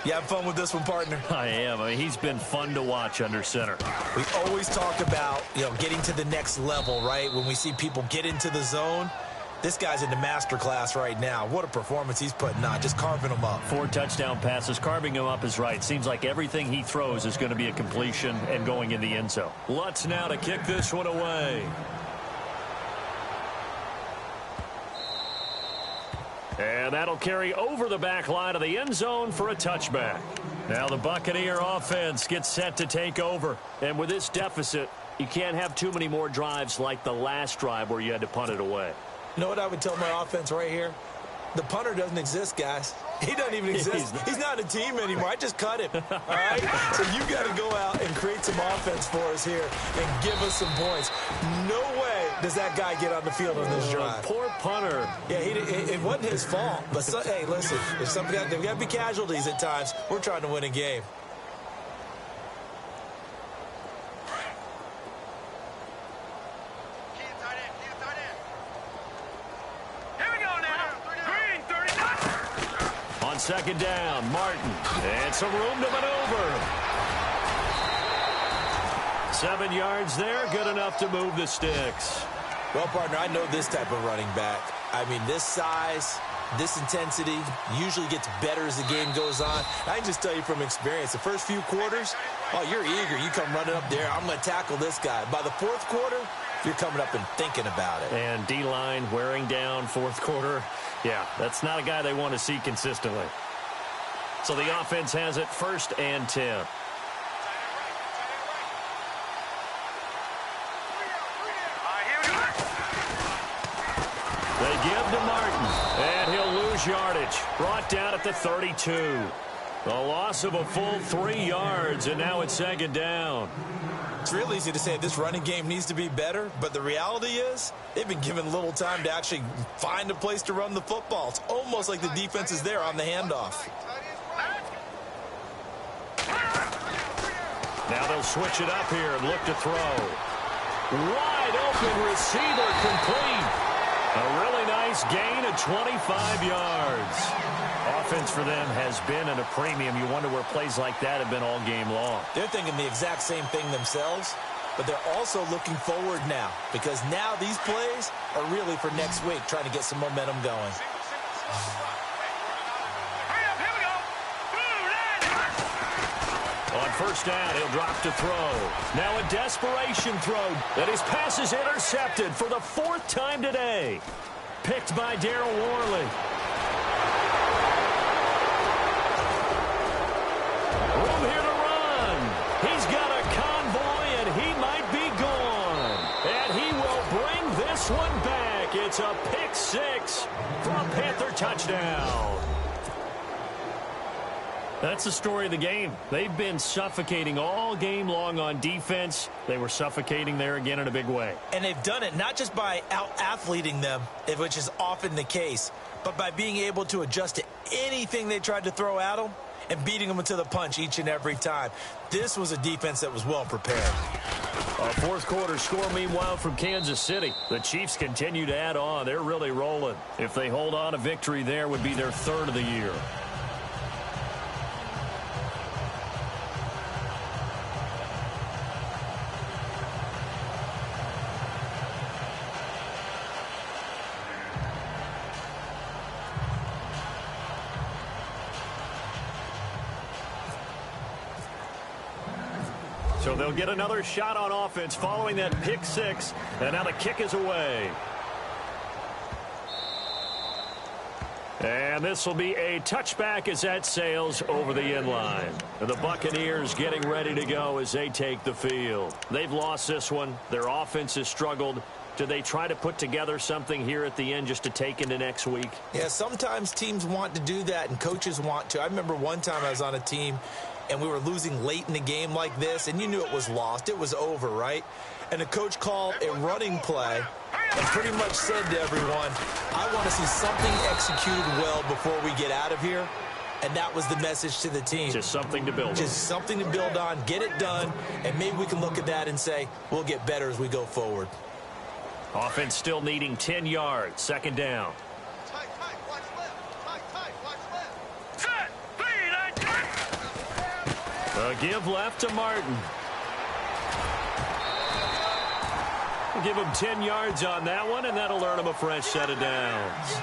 You have fun with this one, partner? I am. I mean, he's been fun to watch under center. We always talk about, getting to the next level, right? When we see people get into the zone, this guy's in the master class right now. What a performance he's putting on, just carving them up. 4 touchdown passes. Carving him up is right. Seems like everything he throws is going to be a completion and going in the end zone. Lutz now to kick this one away. And that'll carry over the back line of the end zone for a touchback. Now the Buccaneer offense gets set to take over. And with this deficit, you can't have too many more drives like the last drive where you had to punt it away. You know what I would tell my offense right here? The punter doesn't exist, guys. He doesn't even exist. He's not a team anymore. I just cut him. All right? So you got to go out and create some offense for us here and give us some points. No way does that guy get on the field on this drive. Poor punter. Yeah, it wasn't his fault. But, hey, listen, if there got to be casualties at times, we're trying to win a game. Second down, Martin. And some room to maneuver. 7 yards there, good enough to move the sticks. Well, partner, I know this type of running back. I mean, this size, this intensity usually gets better as the game goes on. I can just tell you from experience, the first few quarters, oh, you're eager. You come running up there, I'm going to tackle this guy. By the fourth quarter, you're coming up and thinking about it. And D-line wearing down fourth quarter. Yeah, that's not a guy they want to see consistently. So the offense has it 1st and 10. They give to Martin, and he'll lose yardage. Brought down at the 32. A loss of a full 3 yards, and now it's 2nd down. It's real easy to say this running game needs to be better, but the reality is they've been given little time to actually find a place to run the football. It's almost like the defense is there on the handoff. Now they'll switch it up here and look to throw. Wide open receiver complete. A really nice gain of 25 yards. Offense for them has been at a premium. You wonder where plays like that have been all game long. They're thinking the exact same thing themselves, but they're also looking forward now because now these plays are really for next week, trying to get some momentum going. On 1st down, he'll drop to throw. Now a desperation throw, and his pass is intercepted for the 4th time today. Picked by Darryl Worley. Room here to run. He's got a convoy, and he might be gone. And he will bring this one back. It's a pick 6 for a Panther touchdown. That's the story of the game. They've been suffocating all game long on defense. They were suffocating there again in a big way. And they've done it not just by out-athleting them, which is often the case, but by being able to adjust to anything they tried to throw at them and beating them into the punch each and every time. This was a defense that was well prepared. A 4th quarter score, meanwhile, from Kansas City. The Chiefs continue to add on. They're really rolling. If they hold on, a victory there would be their 3rd of the year. So they'll get another shot on offense following that pick 6. And now the kick is away. And this will be a touchback as that sails over the end line. And the Buccaneers getting ready to go as they take the field. They've lost this one. Their offense has struggled. Do they try to put together something here at the end just to take into next week? Yeah, sometimes teams want to do that and coaches want to. I remember one time I was on a team and we were losing late in the game like this, and you knew it was lost. It was over, right? And the coach called a running play and pretty much said to everyone, I want to see something executed well before we get out of here. And that was the message to the team. Just something to build on. Just something to build on, get it done, and maybe we can look at that and say, we'll get better as we go forward. Offense still needing 10 yards. Second down. Tight, watch left. Tight, watch left. Set, feed, and A give left to Martin. We'll give him 10 yards on that one, and that'll earn him a fresh set of downs.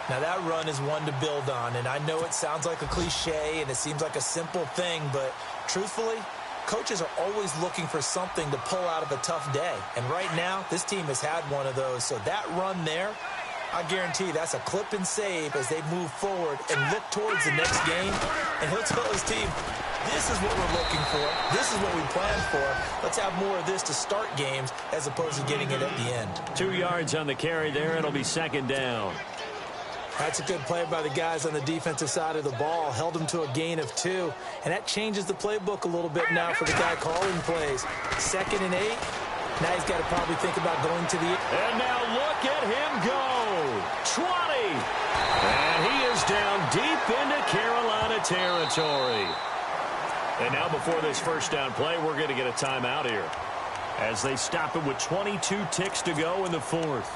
Now, that run is one to build on, and I know it sounds like a cliche and it seems like a simple thing, but truthfully, coaches are always looking for something to pull out of a tough day. And right now, this team has had one of those. So that run there, I guarantee that's a clip and save as they move forward and look towards the next game. And he'll tell his team, this is what we're looking for. This is what we planned for. Let's have more of this to start games as opposed to getting it at the end. 2 yards on the carry there. It'll be second down. That's a good play by the guys on the defensive side of the ball. Held them to a gain of 2. And that changes the playbook a little bit now for the guy calling plays. 2nd and 8. Now he's got to probably think about going to the... And now look at him go. 20. And he is down deep into Carolina territory. And now before this first down play, we're going to get a timeout here as they stop it with 22 ticks to go in the fourth.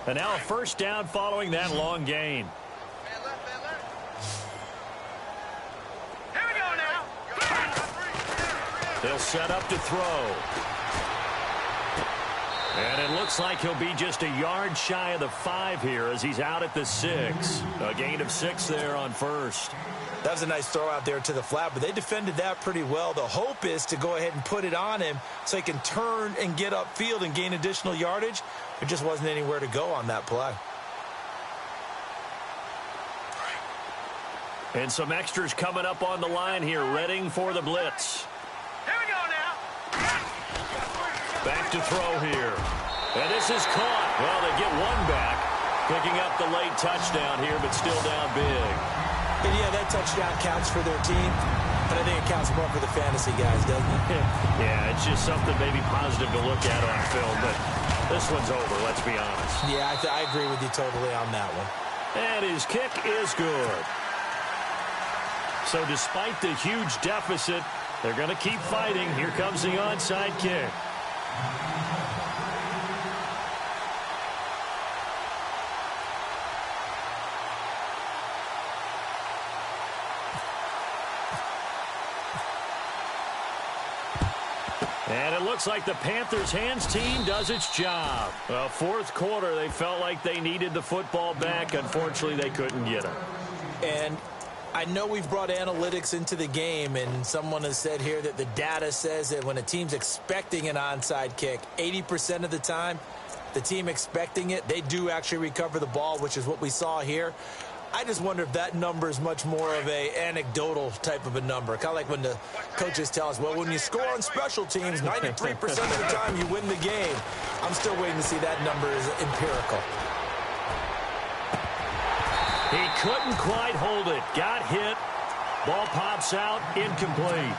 And now a first down following that long gain. Man left. Here we go now. They'll set up to throw. And it looks like he'll be just a yard shy of the 5 here as he's out at the 6. A gain of 6 there on first. That was a nice throw out there to the flat, but they defended that pretty well. The hope is to go ahead and put it on him so he can turn and get upfield and gain additional yardage. There just wasn't anywhere to go on that play. And some extras coming up on the line here, readying for the blitz. Here we go now. Back to throw here. And this is caught. Well, they get one back, picking up the late touchdown here, but still down big. And yeah, that touchdown counts for their team, but I think it counts more for the fantasy guys, doesn't it? Yeah, it's just something maybe positive to look at on film, but this one's over, let's be honest. Yeah, I agree with you totally on that one. And his kick is good. So despite the huge deficit, they're going to keep fighting. Here comes the onside kick. And it looks like the Panthers' hands team does its job. Well, fourth quarter, they felt like they needed the football back. Unfortunately, they couldn't get it. And I know we've brought analytics into the game, and someone has said here that the data says that when a team's expecting an onside kick, 80% of the time, the team expecting it, they do actually recover the ball, which is what we saw here. I just wonder if that number is much more of a anecdotal type of a number. Kind of like when the coaches tell us, well, when you score on special teams, 93% of the time you win the game. I'm still waiting to see that number is empirical. He couldn't quite hold it. Got hit. Ball pops out. Incomplete.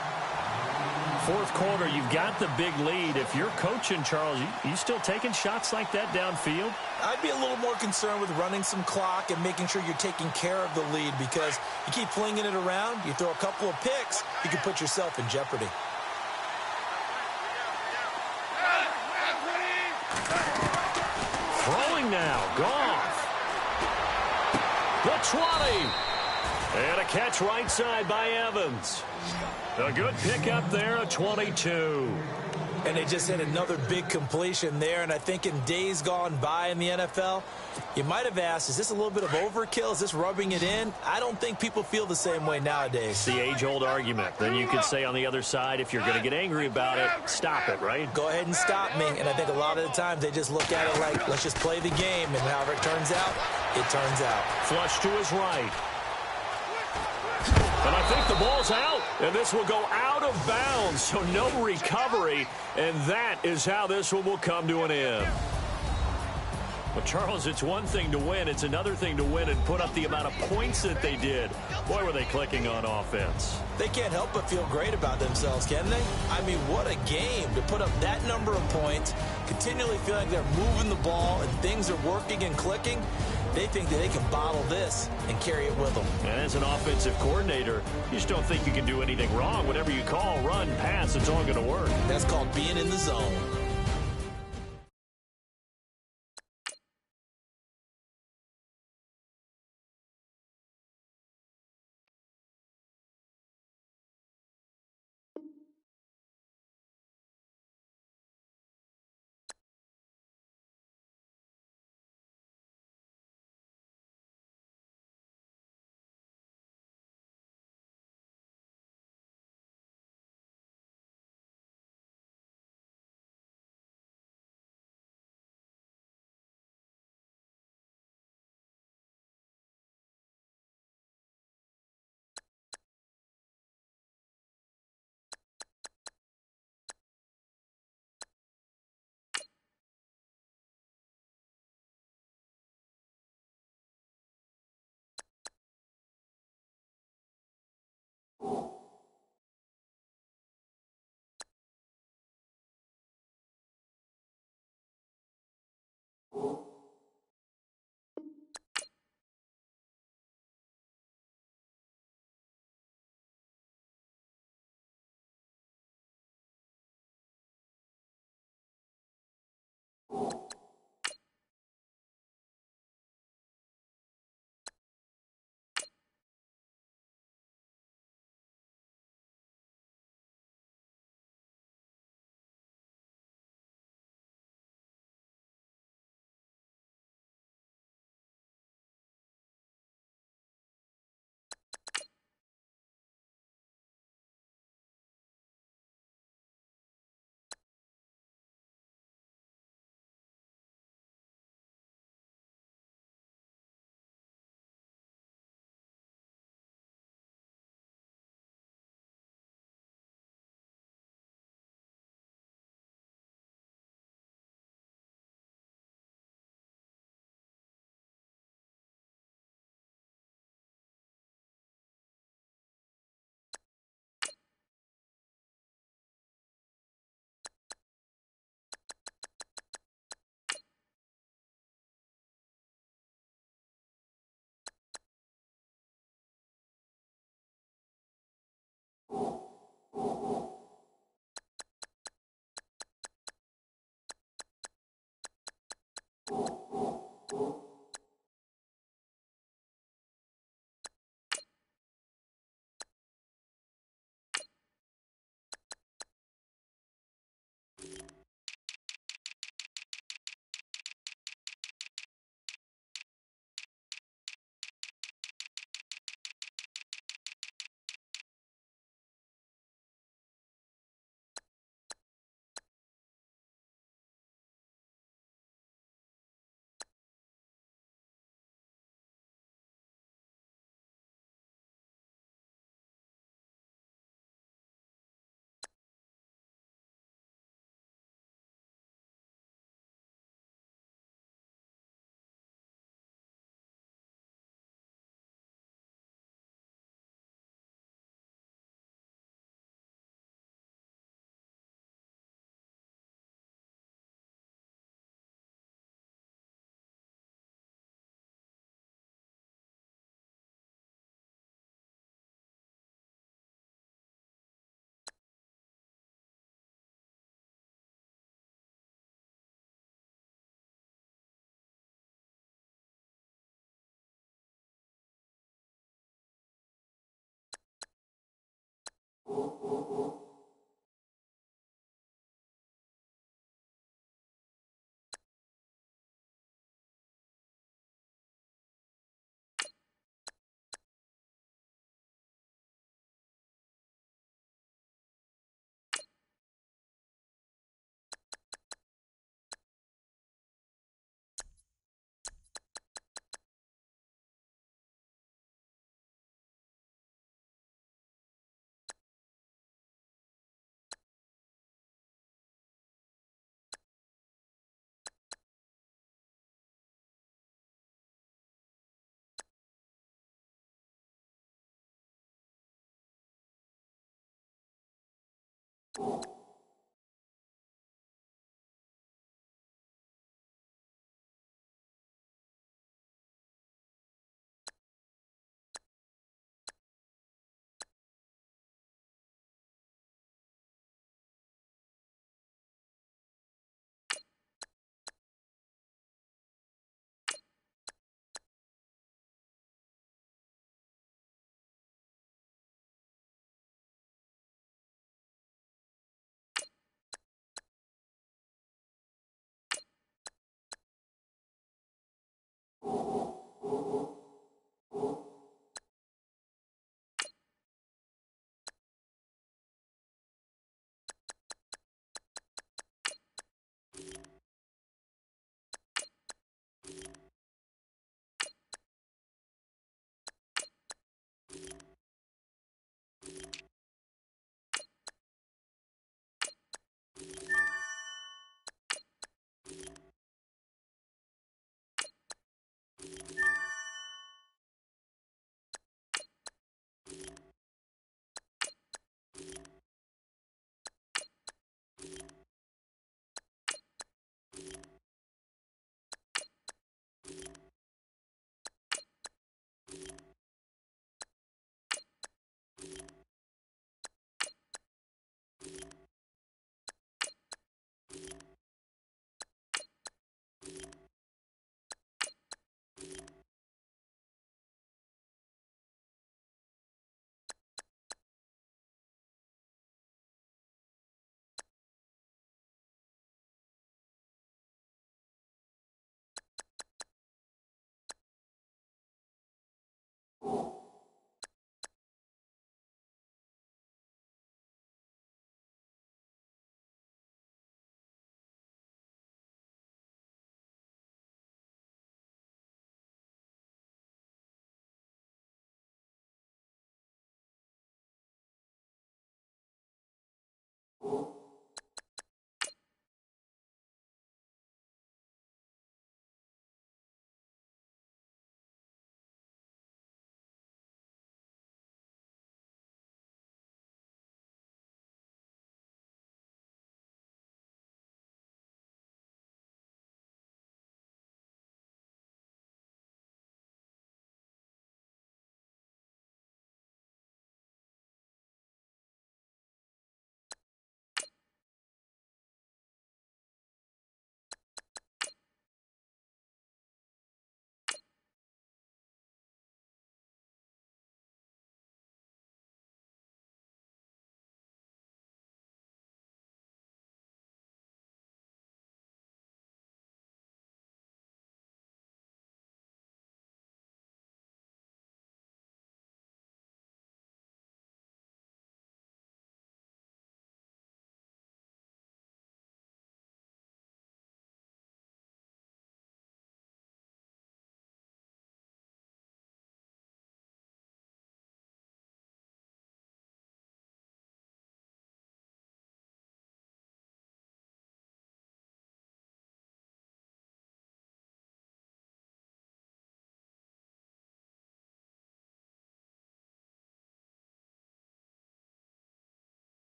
Fourth quarter, you've got the big lead. If you're coaching, Charles, you still taking shots like that downfield? I'd be a little more concerned with running some clock and making sure you're taking care of the lead, because you keep flinging it around, you throw a couple of picks, you can put yourself in jeopardy. Throwing now. Goff. The 20. And a catch right side by Evans. A good pickup there, a 22. And they just hit another big completion there. And I think in days gone by in the NFL, you might have asked, is this a little bit of overkill? Is this rubbing it in? I don't think people feel the same way nowadays. It's the age-old argument. Then you could say on the other side, if you're going to get angry about it, stop it, right? Go ahead and stop me. And I think a lot of the times they just look at it like, let's just play the game. And however it turns out, it turns out. Flush to his right. And I think the ball's out, and this will go out of bounds, so no recovery, and that is how this one will come to an end. Well, Charles, it's one thing to win. It's another thing to win and put up the amount of points that they did. Boy, were they clicking on offense. They can't help but feel great about themselves, can they? I mean, what a game to put up that number of points, continually feel like they're moving the ball and things are working and clicking. They think that they can bottle this and carry it with them. And as an offensive coordinator, you just don't think you can do anything wrong. Whatever you call, run, pass, it's all going to work. That's called being in the zone.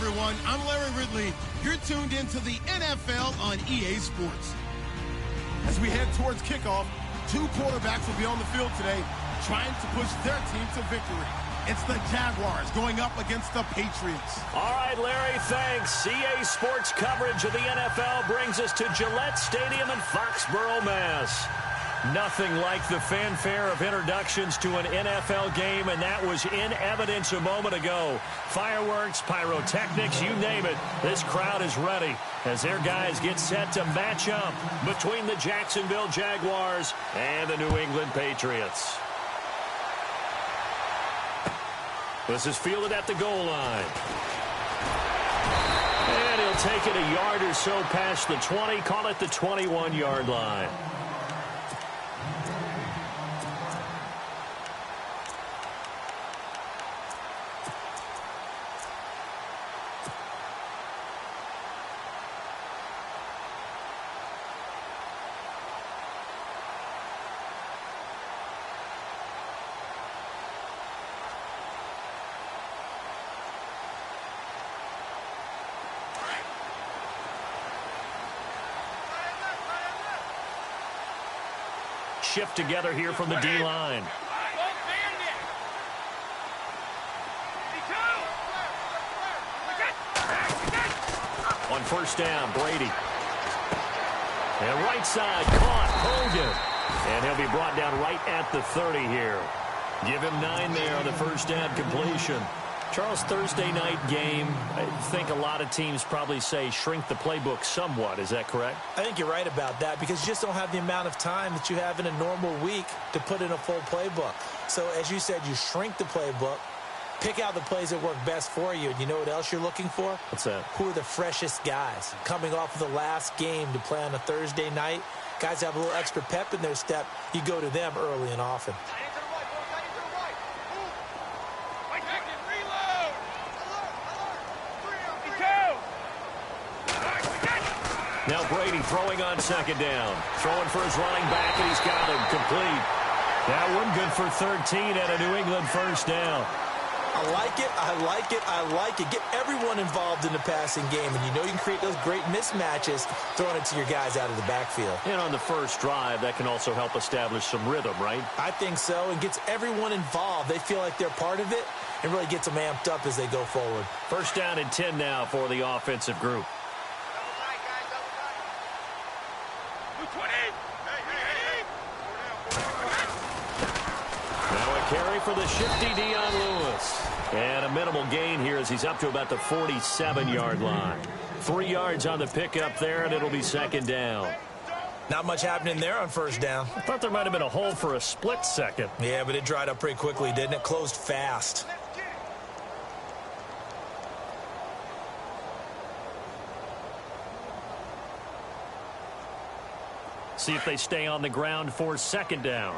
everyone. I'm Larry Ridley. You're tuned into the NFL on EA Sports. As we head towards kickoff, two quarterbacks will be on the field today trying to push their team to victory. It's the Jaguars going up against the Patriots. All right, Larry, thanks. EA Sports coverage of the NFL brings us to Gillette Stadium in Foxborough, Mass. Nothing like the fanfare of introductions to an NFL game, and that was in evidence a moment ago. Fireworks, pyrotechnics, you name it. This crowd is ready as their guys get set to match up between the Jacksonville Jaguars and the New England Patriots. This is fielded at the goal line. And he'll take it a yard or so past the 20, call it the 21-yard line. shift together here from the D-line. On first down, Brady. And right side, caught, Hogan. And he'll be brought down right at the 30 here. Give him 9 there on the first down completion. Charles, Thursday night game, I think a lot of teams probably say shrink the playbook somewhat. Is that correct? I think you're right about that because you just don't have the amount of time that you have in a normal week to put in a full playbook. So, as you said, you shrink the playbook, pick out the plays that work best for you. And you know what else you're looking for? What's that? Who are the freshest guys? Coming off of the last game to play on a Thursday night, guys have a little extra pep in their step. You go to them early and often. Now Brady throwing on second down. Throwing for his running back, and he's got him complete. That one good for 13 at a New England first down. I like it, I like it, I like it. Get everyone involved in the passing game, and you know you can create those great mismatches throwing it to your guys out of the backfield. And on the first drive, that can also help establish some rhythm, right? I think so, and gets everyone involved. They feel like they're part of it, and really gets them amped up as they go forward. First down and 10 now for the offensive group. Carry for the shifty Dion Lewis. And a minimal gain here as he's up to about the 47-yard line. 3 yards on the pickup there, and it'll be second down. Not much happening there on first down. I thought there might have been a hole for a split second. Yeah, but it dried up pretty quickly, didn't it? Closed fast. See if they stay on the ground for second down.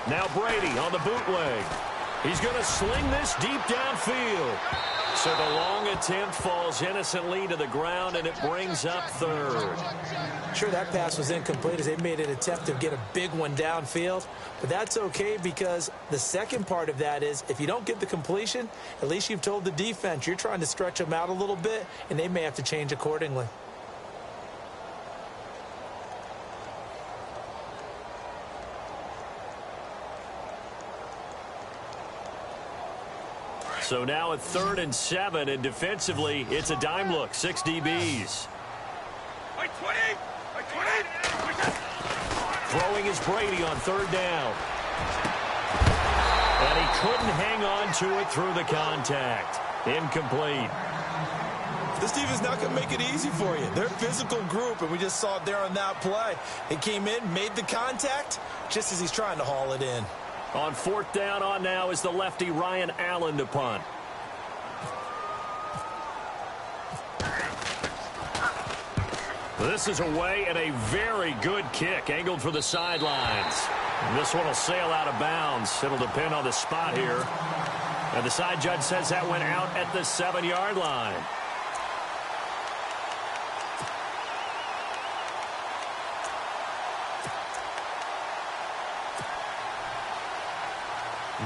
Now Brady on the bootleg. He's going to sling this deep downfield. So the long attempt falls innocently to the ground, and it brings up third. Sure, that pass was incomplete as they made an attempt to get a big one downfield. But that's okay because the second part of that is if you don't get the completion, at least you've told the defense you're trying to stretch them out a little bit, and they may have to change accordingly. So now at 3rd and 7, and defensively, it's a dime look. 6 DBs. Throwing is Brady on 3rd down. And he couldn't hang on to it through the contact. Incomplete. This defense is not going to make it easy for you. They're a physical group, and we just saw it there on that play. They came in, made the contact, just as he's trying to haul it in. On 4th down on now is the lefty Ryan Allen to punt. This is away and a very good kick angled for the sidelines. And this one will sail out of bounds. It'll depend on the spot here. And the side judge says that went out at the 7-yard line.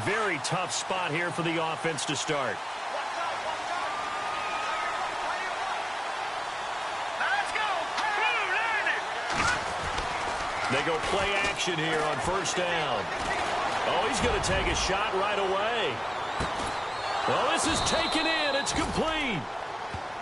Very tough spot here for the offense to start. They go play action here on 1st down. Oh, he's going to take a shot right away. Well, this is taken in. It's complete.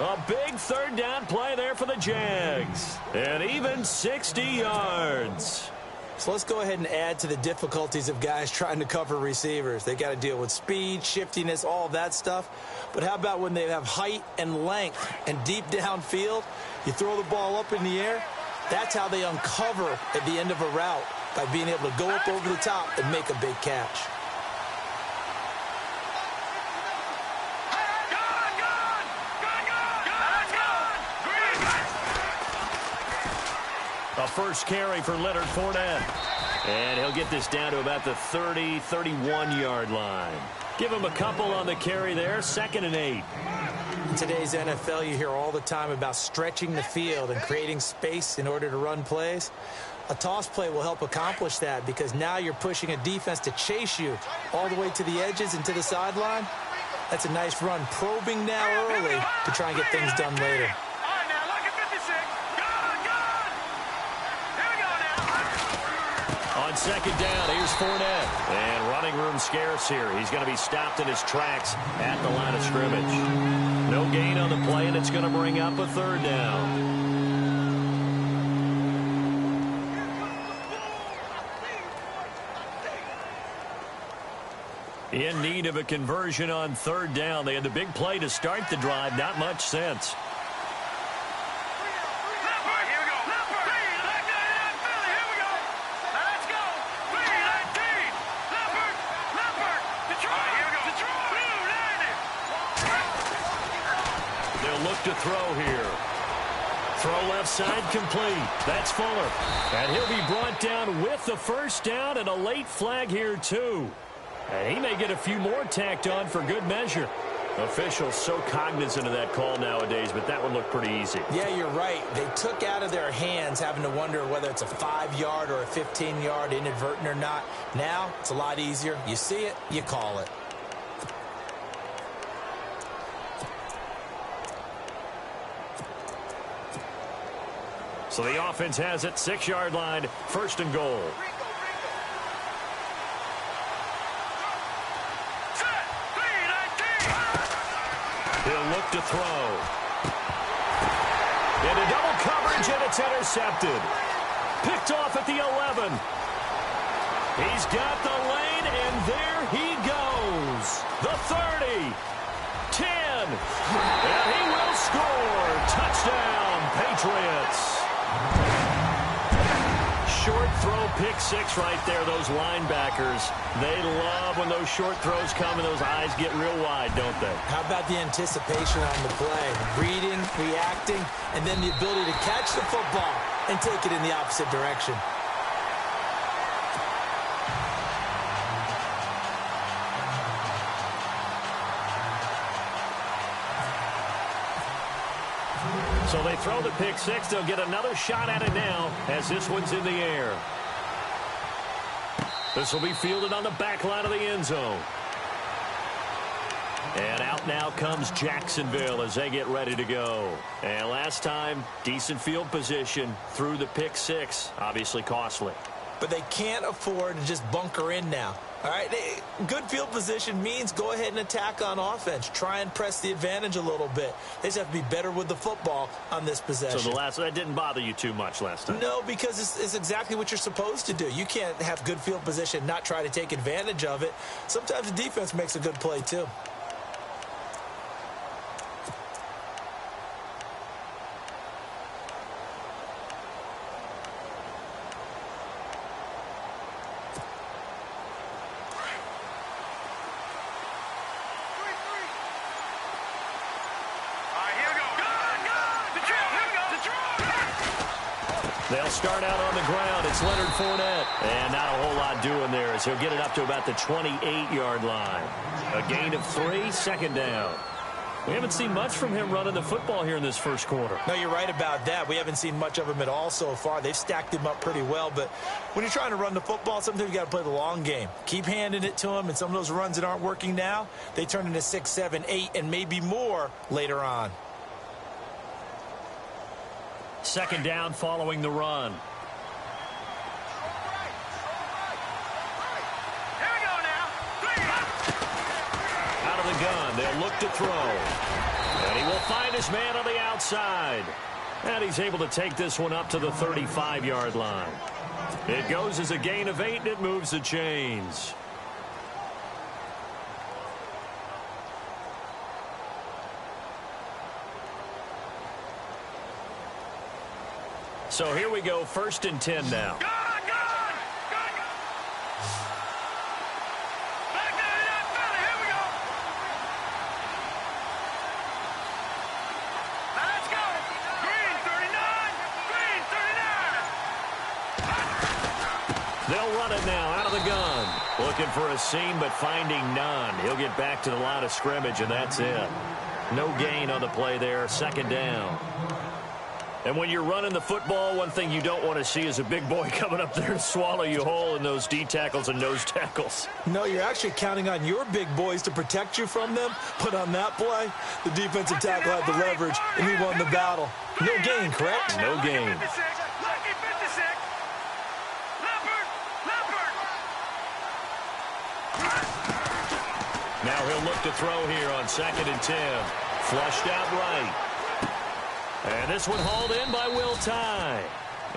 A big 3rd down play there for the Jags. And even 60 yards. So let's go ahead and add to the difficulties of guys trying to cover receivers. They got to deal with speed, shiftiness, all of that stuff. But how about when they have height and length and deep downfield? You throw the ball up in the air. That's how they uncover at the end of a route, by being able to go up over the top and make a big catch. A first carry for Leonard Fournette. And he'll get this down to about the 30, 31-yard line. Give him a couple on the carry there. 2nd and 8. In today's NFL, you hear all the time about stretching the field and creating space in order to run plays. A toss play will help accomplish that because now you're pushing a defense to chase you all the way to the edges and to the sideline. That's a nice run, probing now early to try and get things done later. On second down, here's Fournette. And running room scarce here. He's going to be stopped in his tracks at the line of scrimmage. No gain on the play, and it's going to bring up a third down. In need of a conversion on third down. They had the big play to start the drive. Not much sense. Look to throw here. Throw left side complete. That's Fuller. And he'll be brought down with the first down and a late flag here too. And he may get a few more tacked on for good measure. Officials so cognizant of that call nowadays, but that one looked pretty easy. Yeah, you're right. They took out of their hands having to wonder whether it's a 5-yard or a 15-yard inadvertent or not. Now, it's a lot easier. You see it, you call it. So the offense has it, 6-yard line, first and goal. He'll look to throw. Into double coverage, and it's intercepted. Picked off at the 11. He's got the lane, and there he goes. The 30. 10. And he will score. Touchdown, Patriots. Short throw, pick six right there. Those linebackers, they love when those short throws come and those eyes get real wide, don't they? How about the anticipation on the play? Reading, reacting, and then the ability to catch the football and take it in the opposite direction. So they throw the pick six. They'll get another shot at it now as this one's in the air. This will be fielded on the back line of the end zone. And out now comes Jacksonville as they get ready to go. And last time, decent field position through the pick six. Obviously costly. But they can't afford to just bunker in now. All right, good field position means go ahead and attack on offense. Try and press the advantage a little bit. They just have to be better with the football on this possession. So that didn't bother you too much last time? No, because it's exactly what you're supposed to do. You can't have good field position, not try to take advantage of it. Sometimes the defense makes a good play too. They'll start out on the ground. It's Leonard Fournette. And not a whole lot doing there as he'll get it up to about the 28-yard line. A gain of 3, second down. We haven't seen much from him running the football here in this first quarter. No, you're right about that. We haven't seen much of him at all so far. They've stacked him up pretty well. But when you're trying to run the football, sometimes you got to play the long game. Keep handing it to him. And some of those runs that aren't working now, they turn into 6, 7, 8, and maybe more later on. Second down following the run. Out of the gun, they'll look to throw. And he will find his man on the outside. And he's able to take this one up to the 35-yard line. It goes as a gain of 8, and it moves the chains. So here we go, 1st and 10 now. They'll run it now out of the gun. Looking for a seam, but finding none. He'll get back to the line of scrimmage, and that's it. No gain on the play there, second down. And when you're running the football, one thing you don't want to see is a big boy coming up there to swallow you whole in those D tackles and nose tackles. No, you're actually counting on your big boys to protect you from them. But on that play, the defensive tackle had the leverage, and he won the battle. No gain, correct? No gain. Now he'll look to throw here on 2nd and 10. Flushed out right. And this one hauled in by Will Tye.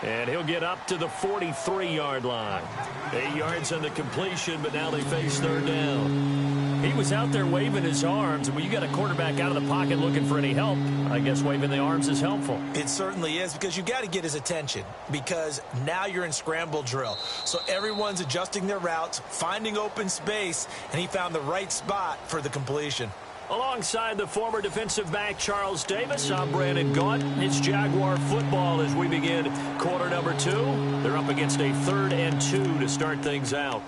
And he'll get up to the 43-yard line. 8 yards on the completion, but now they face third down. He was out there waving his arms, and when you got a quarterback out of the pocket looking for any help, I guess waving the arms is helpful. It certainly is, because you got to get his attention, because now you're in scramble drill. So everyone's adjusting their routes, finding open space, and he found the right spot for the completion. Alongside the former defensive back Charles Davis, I'm Brandon Gaunt. It's Jaguar football as we begin quarter number 2. They're up against a 3rd and 2 to start things out.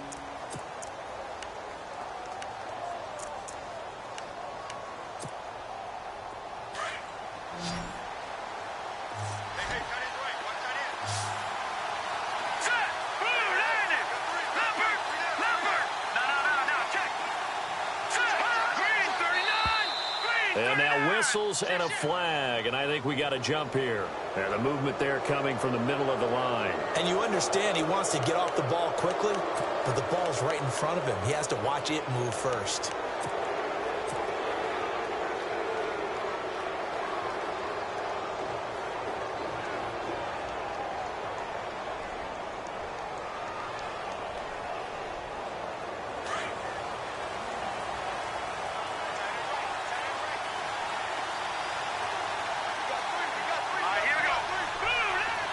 And now whistles and a flag, and I think we got a jump here. And the movement there coming from the middle of the line. And you understand he wants to get off the ball quickly, but the ball's right in front of him. He has to watch it move first.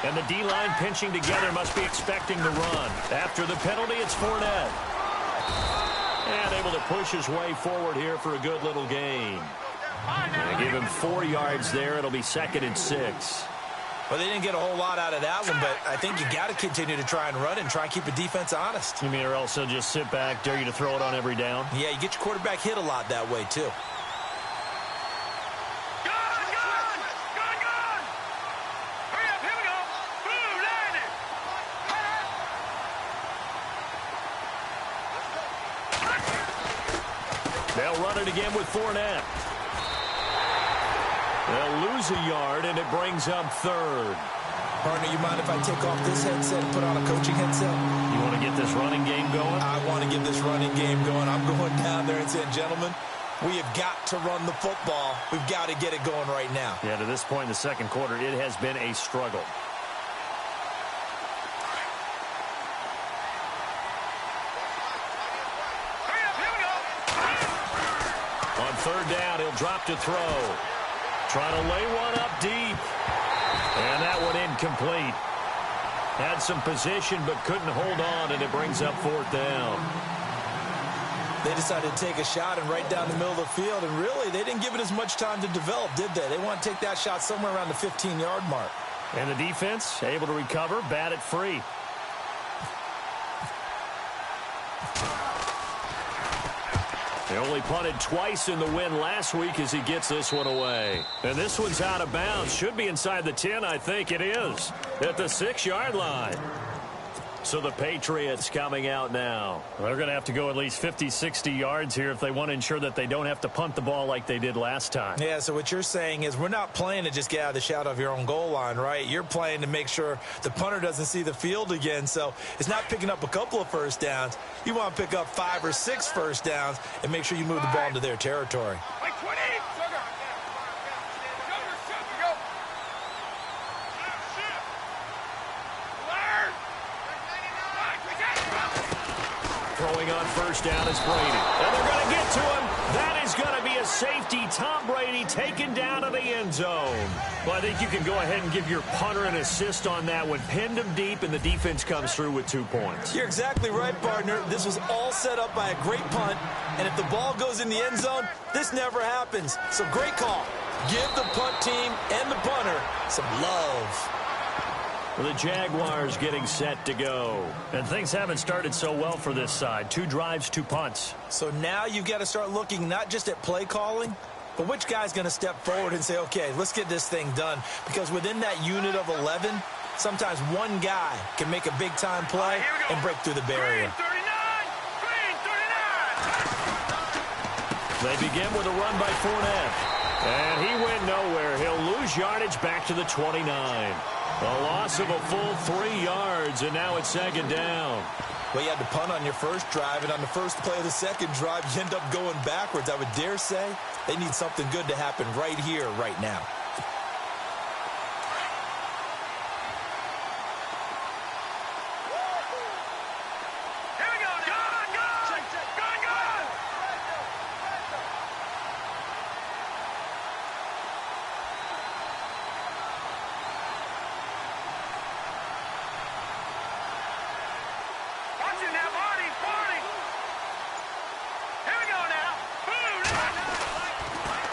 And the D-line pinching together must be expecting the run. After the penalty, it's Fournette. And able to push his way forward here for a good little gain. They give him 4 yards there. It'll be 2nd and 6. Well, they didn't get a whole lot out of that one, but I think you got to continue to try and run and try and keep the defense honest. You mean, or else they'll just sit back, dare you to throw it on every down? Yeah, you get your quarterback hit a lot that way, too. They'll run it again with Fournette. They'll lose a yard, and it brings up 3rd. Partner, you mind if I take off this headset and put on a coaching headset? You want to get this running game going? I want to get this running game going. I'm going down there and saying, gentlemen, we have got to run the football. We've got to get it going right now. Yeah, to this point in the second quarter, it has been a struggle. On 3rd down, he'll drop to throw. Trying to lay one up deep. And that one incomplete. Had some position but couldn't hold on, and it brings up 4th down. They decided to take a shot and right down the middle of the field, and really they didn't give it as much time to develop, did they? They want to take that shot somewhere around the 15-yard mark. And the defense able to recover, bat it free. They only punted twice in the win last week as he gets this one away. And this one's out of bounds. Should be inside the 10, I think it is. At the 6-yard line. So the Patriots coming out now. They're going to have to go at least 50, 60 yards here if they want to ensure that they don't have to punt the ball like they did last time. Yeah, so what you're saying is we're not playing to just get out of the shadow of your own goal line, right? You're playing to make sure the punter doesn't see the field again. So it's not picking up a couple of first downs. You want to pick up 5 or 6 first downs and make sure you move the ball into their territory. Throwing on first down is Brady. And they're going to get to him. That is going to be a safety. Tom Brady taken down to the end zone. Well, I think you can go ahead and give your punter an assist on that one. Pinned him deep, and the defense comes through with 2 points. You're exactly right, partner. This was all set up by a great punt. And if the ball goes in the end zone, this never happens. So great call. Give the punt team and the punter some love. The Jaguars getting set to go. And things haven't started so well for this side. 2 drives, 2 punts. So now you've got to start looking not just at play calling, But which guy's going to step forward and say, okay, let's get this thing done? Because within that unit of 11, sometimes one guy can make a big-time play and break through the barrier. They begin with a run by Fournette. And he went nowhere. He'll lose yardage back to the 29. A loss of a full 3 yards, and now it's second down. Well, you had to punt on your first drive, and on the first play of the second drive, you end up going backwards. I would dare say they need something good to happen right here, right now.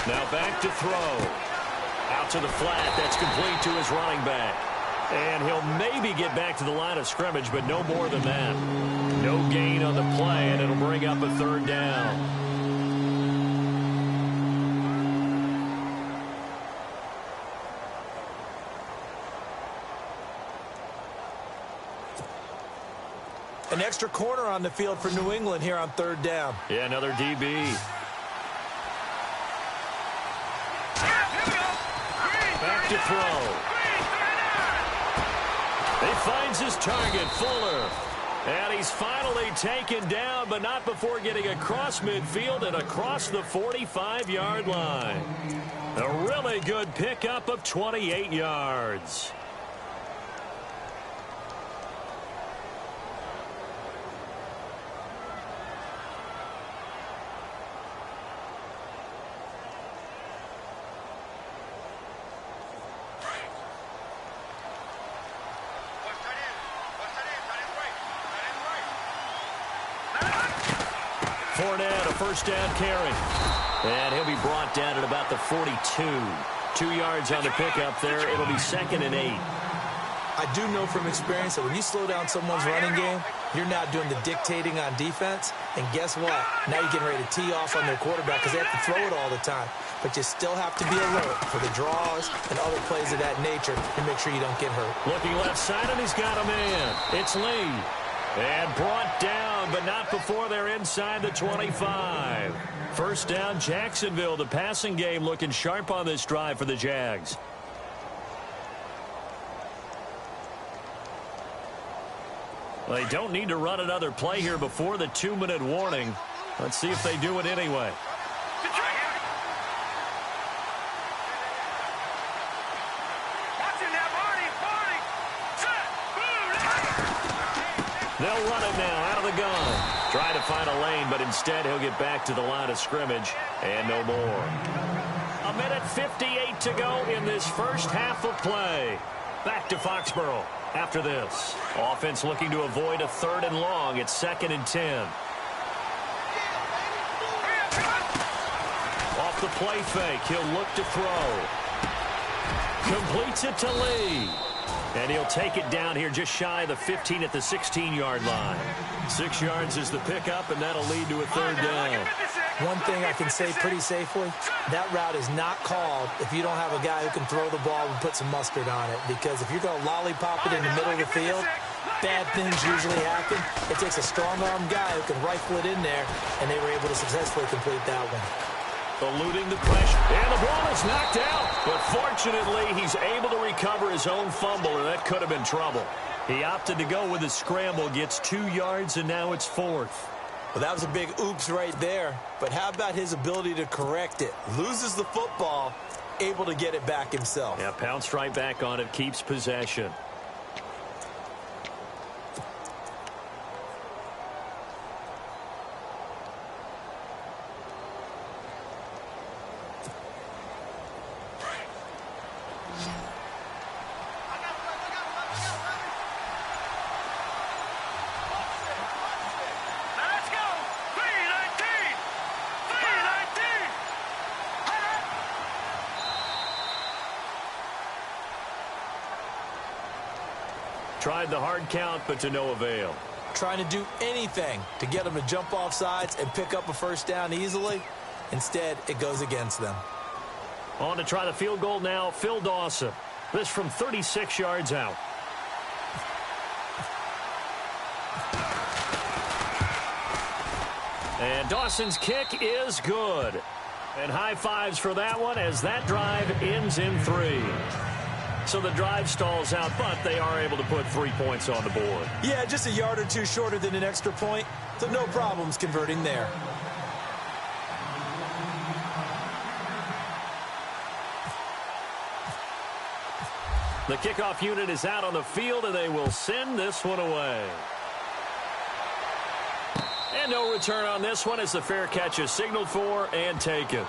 Now back to throw. Out to the flat. That's complete to his running back. And he'll maybe get back to the line of scrimmage, but no more than that. No gain on the play, and it'll bring up a third down. An extra corner on the field for New England here on third down. Yeah, another DB. Back to throw. He finds his target, Fuller. And he's finally taken down, but not before getting across midfield and across the 45-yard line. A really good pickup of 28 yards. Fournette, a first down carry. And he'll be brought down at about the 42. 2 yards on the pickup there. It'll be 2nd and 8. I do know from experience that when you slow down someone's running game, you're not doing the dictating on defense. And guess what? Now you're getting ready to tee off on their quarterback because they have to throw it all the time. But you still have to be alert for the draws and other plays of that nature to make sure you don't get hurt. Looking left side, and he's got a man. It's Lee. And brought down, but not before they're inside the 25. First down, Jacksonville. The passing game looking sharp on this drive for the Jags. They don't need to run another play here before the 2-minute warning. Let's see if they do it anyway. They'll run it now out of the gun. Try to find a lane, but instead he'll get back to the line of scrimmage and no more. 1:58 to go in this first half of play. Back to Foxborough after this. Offense looking to avoid a 3rd and long. It's 2nd and 10. Off the play fake, he'll look to throw. Completes it to Lee. And he'll take it down here just shy of the 15 at the 16-yard line. 6 yards is the pickup, and that'll lead to a 3rd down. One thing I can say pretty safely, that route is not called if you don't have a guy who can throw the ball and put some mustard on it. Because if you're going to lollipop it in the middle of the field, bad things usually happen. It takes a strong-arm guy who can rifle it in there, and they were able to successfully complete that one. Eluding the pressure. And the ball is knocked out. But fortunately, he's able to recover his own fumble, and that could have been trouble. He opted to go with a scramble, gets 2 yards, and now it's 4th. Well, that was a big oops right there. But how about his ability to correct it? Loses the football, able to get it back himself. Yeah, pounced right back on it, keeps possession. Tried the hard count, but to no avail. Trying to do anything to get him to jump off sides and pick up a first down easily. Instead, it goes against them. On to try the field goal now, Phil Dawson. This from 36 yards out. And Dawson's kick is good. And high fives for that one as that drive ends in 3. So the drive stalls out, but they are able to put 3 points on the board. Yeah, just a yard or two shorter than an extra point, so no problems converting there. The kickoff unit is out on the field, and they will send this one away. And no return on this one as the fair catch is signaled for and taken.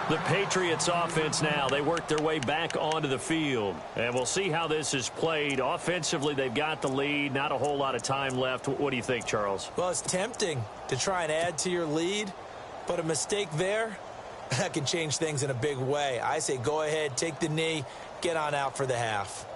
The Patriots offense now, they work their way back onto the field. And we'll see how this is played. Offensively, they've got the lead. Not a whole lot of time left. What do you think, Charles? Well, it's tempting to try and add to your lead, but a mistake there, that can change things in a big way. I say go ahead, take the knee, get on out for the half.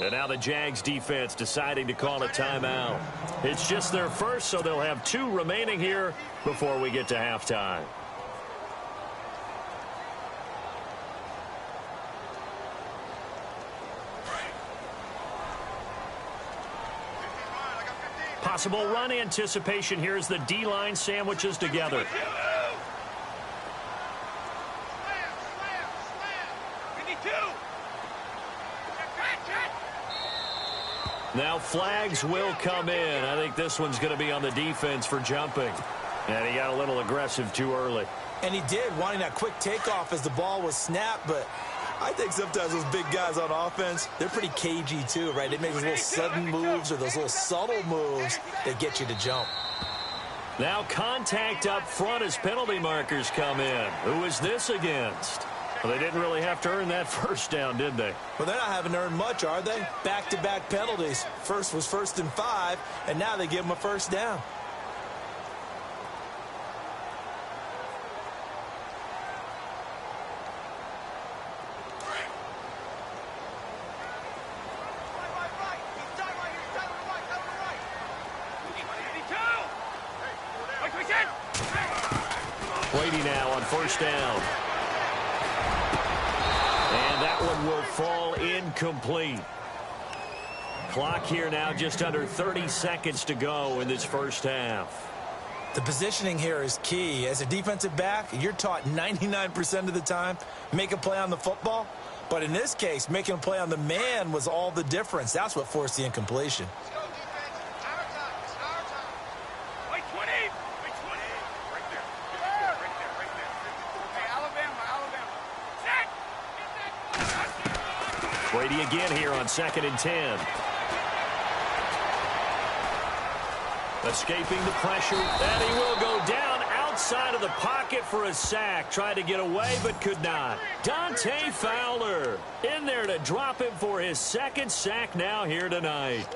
And now the Jags defense deciding to call a timeout. It's just their first, so they'll have 2 remaining here before we get to halftime. Possible run anticipation here as the D-line sandwiches together. Now flags will come in. I think this one's going to be on the defense for jumping. And he got a little aggressive too early. And he did, wanting that quick takeoff as the ball was snapped, but I think sometimes those big guys on offense, they're pretty cagey too, right? They make those little sudden moves or those little subtle moves that get you to jump. Now contact up front as penalty markers come in. Who is this against? Well, they didn't really have to earn that first down, did they? Well, they're not having to earn much, are they? Back-to-back penalties. First was 1st and 5, and now they give them a first down. Brady now on first down. And that one will fall incomplete. Clock here now just under 30 seconds to go in this first half. The positioning here is key. As a defensive back, you're taught 99% of the time, make a play on the football. But in this case, making a play on the man was all the difference. That's what forced the incompletion. Brady again here on 2nd and 10. Escaping the pressure, and he will go down outside of the pocket for a sack. Tried to get away, but could not. Dante Fowler in there to drop him for his 2nd sack now here tonight.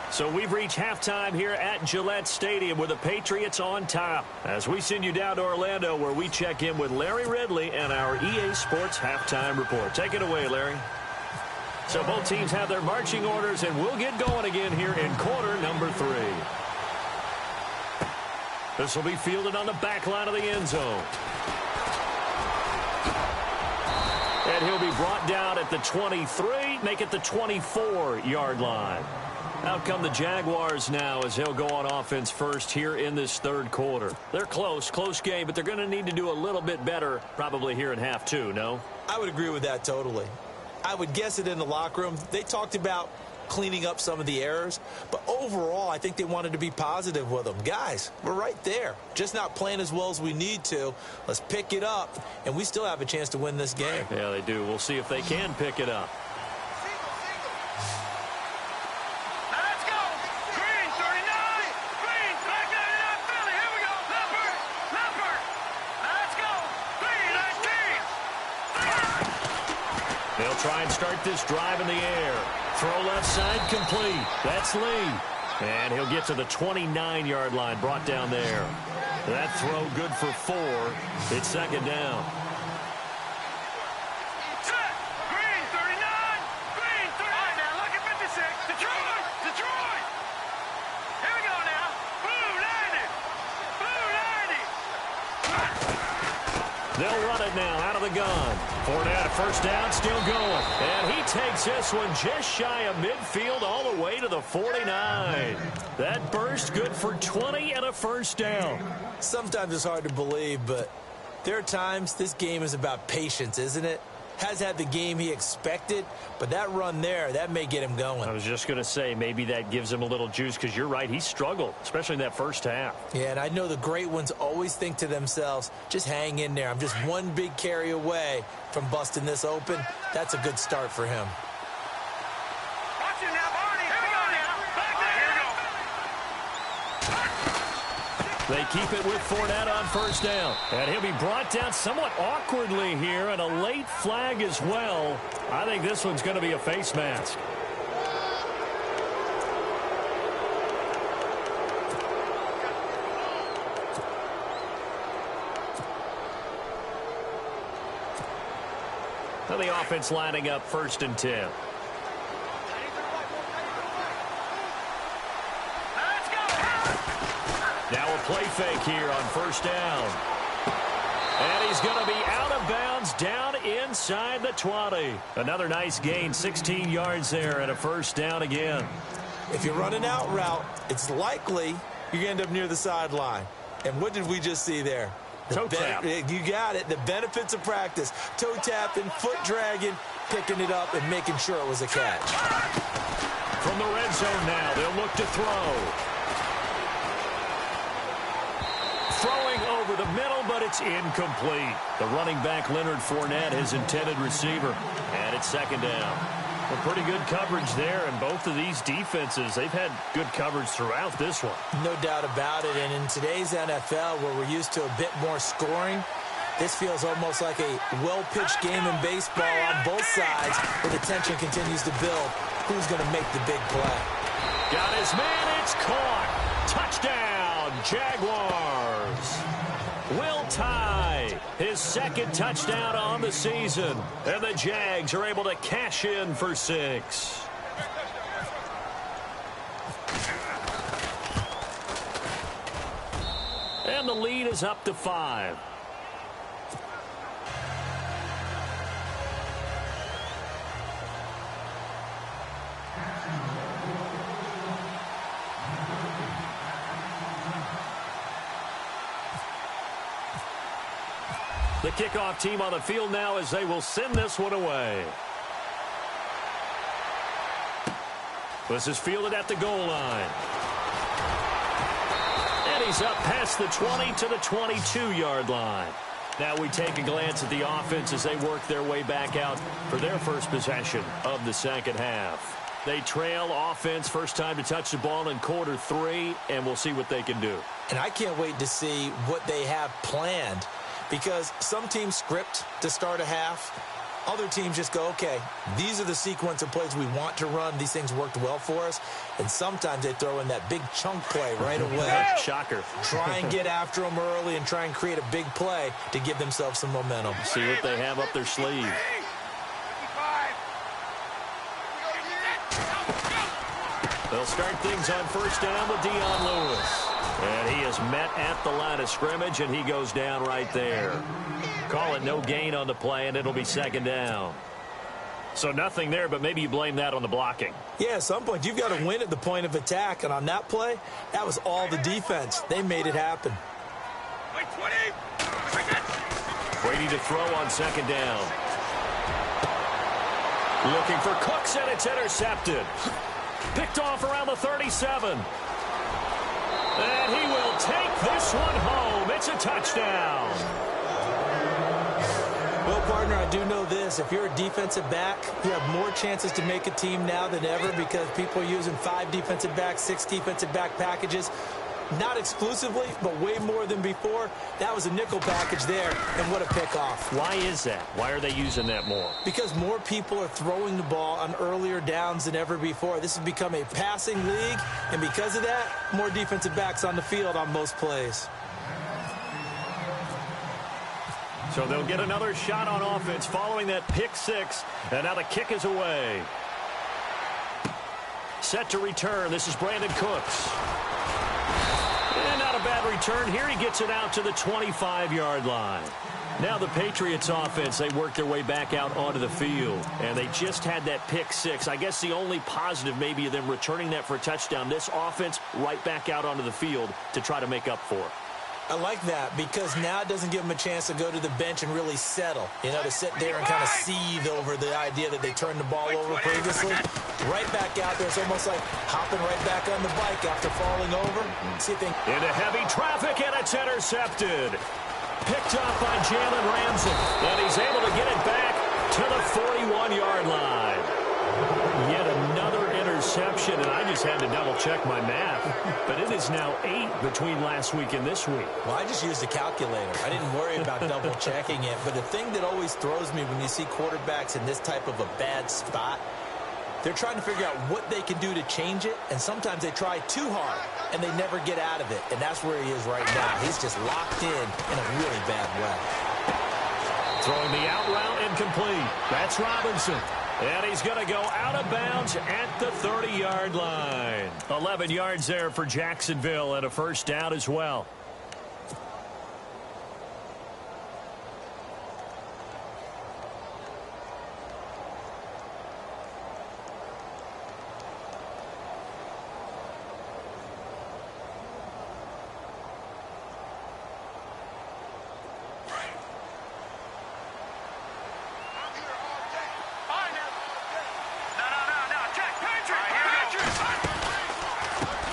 So we've reached halftime here at Gillette Stadium with the Patriots on top. As we send you down to Orlando where we check in with Larry Ridley and our EA Sports Halftime Report. Take it away, Larry. So both teams have their marching orders, and we'll get going again here in quarter number 3. This will be fielded on the back line of the end zone. And he'll be brought down at the 23, make it the 24-yard line. Out come the Jaguars now as he'll go on offense first here in this 3rd quarter. They're close game, but they're going to need to do a little bit better probably here in half 2, no? I would agree with that totally. I would guess it in the locker room. They talked about cleaning up some of the errors, but overall I think they wanted to be positive with them. Guys, we're right there. Just not playing as well as we need to. Let's pick it up, and we still have a chance to win this game. Yeah, they do. We'll see if they can pick it up. try and start this drive in the air. Throw left side complete. That's Lee. And he'll get to the 29-yard line, brought down there. That throw good for 4. It's second down. Green, 39! Green, 39! All right, now look at 56. Detroit! Detroit! Here we go now. Blue 90! Blue 90! They'll run it now out of the gun. Fournette, first down, still going. And he takes this one just shy of midfield all the way to the 49. That burst good for 20 and a first down. Sometimes it's hard to believe, but there are times this game is about patience, isn't it? Has had the game he expected, but that run there, that may get him going. I was just going to say, maybe that gives him a little juice, because you're right, he struggled, especially in that first half. Yeah, and I know the great ones always think to themselves, just hang in there. I'm just one big carry away from busting this open. That's a good start for him. Watch it now, Barney! Here we go now! Back there! Here we go! They keep it with Fournette on first down. And he'll be brought down somewhat awkwardly here, and a late flag as well. I think this one's going to be a face mask. Now the offense lining up 1st and 10. Now a play fake here on first down. And he's going to be out of bounds down inside the 20. Another nice gain, 16 yards there, and a first down again. If you run an out route, it's likely you're going to end up near the sideline. And what did we just see there? Toe tap. You got it. The benefits of practice. Toe tapping, foot dragging, picking it up, and making sure it was a catch. From the red zone now, they'll look to throw. Throwing over the middle, but it's incomplete. The running back, Leonard Fournette, his intended receiver. And it's second down. Well, pretty good coverage there, and both of these defenses, they've had good coverage throughout this one. No doubt about it, and in today's NFL, where we're used to a bit more scoring, this feels almost like a well-pitched game in baseball on both sides, where the tension continues to build. Who's going to make the big play? Got his man, it's caught. Touchdown, Jaguars. Will Tye, his second touchdown on the season. And the Jags are able to cash in for 6. And the lead is up to 5. The kickoff team on the field now as they will send this one away. This is fielded at the goal line. And he's up past the 20 to the 22-yard line. Now we take a glance at the offense as they work their way back out for their first possession of the second half. They trail offense, first time to touch the ball in quarter 3, and we'll see what they can do. And I can't wait to see what they have planned, because some teams script to start a half. Other teams just go, okay, these are the sequence of plays we want to run. These things worked well for us. And sometimes they throw in that big chunk play right away. Shocker. Try and get after them early and try and create a big play to give themselves some momentum. See what they have up their sleeve. They'll start things on first down with Dion Lewis. And he is met at the line of scrimmage, and he goes down right there. Call it no gain on the play, and it'll be second down. So nothing there, but maybe you blame that on the blocking. Yeah, at some point, you've got to win at the point of attack. And on that play, that was all the defense. They made it happen. Brady to throw on second down. Looking for Cooks, and it's intercepted. Picked off around the 37. And he will take this one home. It's a touchdown. Well, partner, I do know this. If you're a defensive back, you have more chances to make a team now than ever because people are using 5 defensive backs, 6 defensive back packages. Not exclusively, but way more than before. That was a nickel package there, and what a pickoff. Why is that? Why are they using that more? Because more people are throwing the ball on earlier downs than ever before. This has become a passing league, and because of that, more defensive backs on the field on most plays. So they'll get another shot on offense following that pick six, and now the kick is away. Set to return. This is Brandon Cooks. And not a bad return here. He gets it out to the 25-yard line. Now the Patriots offense, they work their way back out onto the field. And they just had that pick six. I guess the only positive maybe of them returning that for a touchdown. This offense right back out onto the field to try to make up for it. I like that because now it doesn't give them a chance to go to the bench and really settle. You know, to sit there and kind of seethe over the idea that they turned the ball over previously. Right back out there. It's almost like hopping right back on the bike after falling over. See if they... Into heavy traffic, and it's intercepted. Picked up by Jalen Ramsey. And he's able to get it back to the 41-yard line. Yet another interception, and I just had to double-check my math. But it is now 8 between last week and this week. Well, I just used a calculator. I didn't worry about double-checking it. But the thing that always throws me when you see quarterbacks in this type of a bad spot, they're trying to figure out what they can do to change it, and sometimes they try too hard, and they never get out of it. And that's where he is right now. He's just locked in a really bad way. Throwing the out route incomplete. That's Robinson. And he's going to go out of bounds at the 30-yard line. 11 yards there for Jacksonville and a first down as well.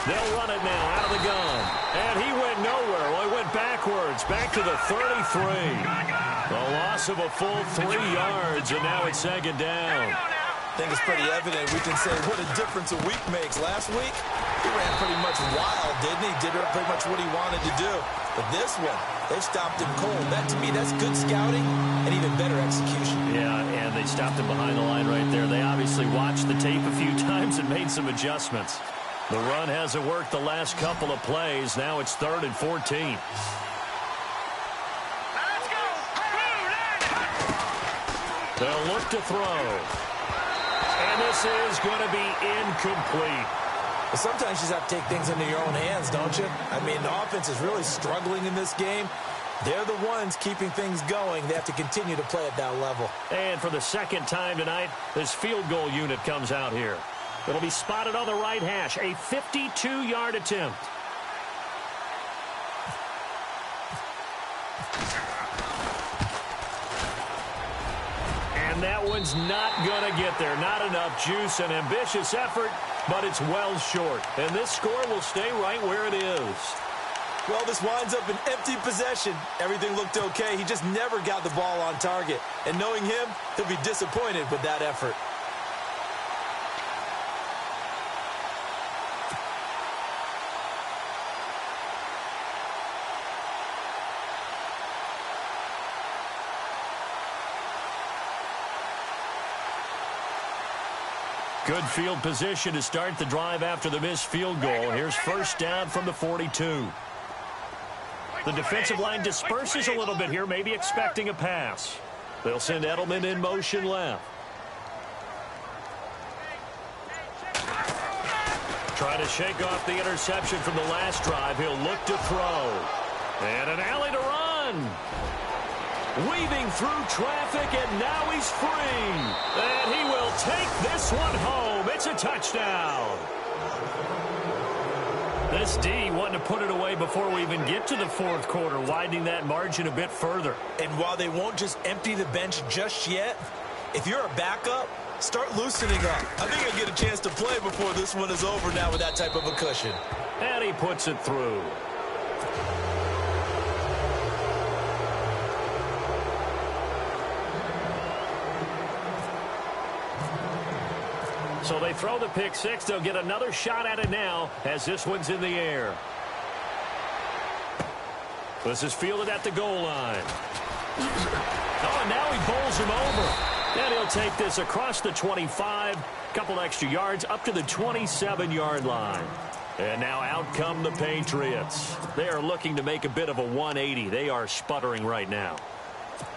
They'll run it now out of the gun. And he went nowhere. Well, he went backwards, back to the 33. The loss of a full 3 yards, and now it's second down. I think it's pretty evident. We can say what a difference a week makes. Last week, he ran pretty much wild, didn't he? Did pretty much what he wanted to do. But this one, they stopped him cold. That, to me, that's good scouting and even better execution. Yeah, and they stopped him behind the line right there. They obviously watched the tape a few times and made some adjustments. The run hasn't worked the last couple of plays. Now it's 3rd and 14. Let's go. They'll look to throw. And this is going to be incomplete. But sometimes you just have to take things into your own hands, don't you? I mean, the offense is really struggling in this game. They're the ones keeping things going. They have to continue to play at that level. And for the second time tonight, this field goal unit comes out here. It'll be spotted on the right hash. A 52-yard attempt. And that one's not going to get there. Not enough juice. An ambitious effort, but it's well short. And this score will stay right where it is. Well, this winds up an empty possession. Everything looked okay. He just never got the ball on target. And knowing him, he'll be disappointed with that effort. Good field position to start the drive after the missed field goal. Here's first down from the 42. The defensive line disperses a little bit here, maybe expecting a pass. They'll send Edelman in motion left. Try to shake off the interception from the last drive. He'll look to throw. And an alley to run. Weaving through traffic, and now he's free. And he will take this one home. It's a touchdown. This D wanting to put it away before we even get to the fourth quarter, widening that margin a bit further. And while they won't just empty the bench just yet, if you're a backup, start loosening up. I think he'll get a chance to play before this one is over now with that type of a cushion. And he puts it through. So they throw the pick six. They'll get another shot at it now as this one's in the air. This is fielded at the goal line. Oh, and now he bowls him over. And he'll take this across the 25, couple extra yards up to the 27-yard line. And now out come the Patriots. They are looking to make a bit of a 180. They are sputtering right now.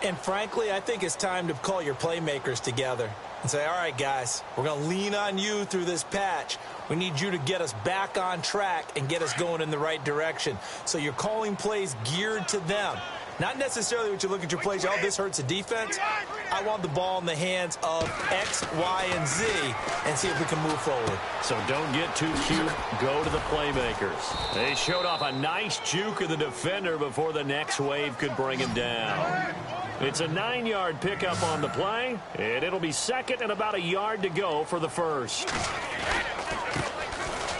And frankly, I think it's time to call your playmakers together and say, all right, guys, we're going to lean on you through this patch. We need you to get us back on track and get us going in the right direction. So you're calling plays geared to them. Not necessarily what you look at your plays, oh, this hurts the defense. I want the ball in the hands of X, Y, and Z and see if we can move forward. So don't get too cute. Go to the playmakers. They showed off a nice juke of the defender before the next wave could bring him down. It's a 9-yard pickup on the play, and it'll be second and about a yard to go for the first.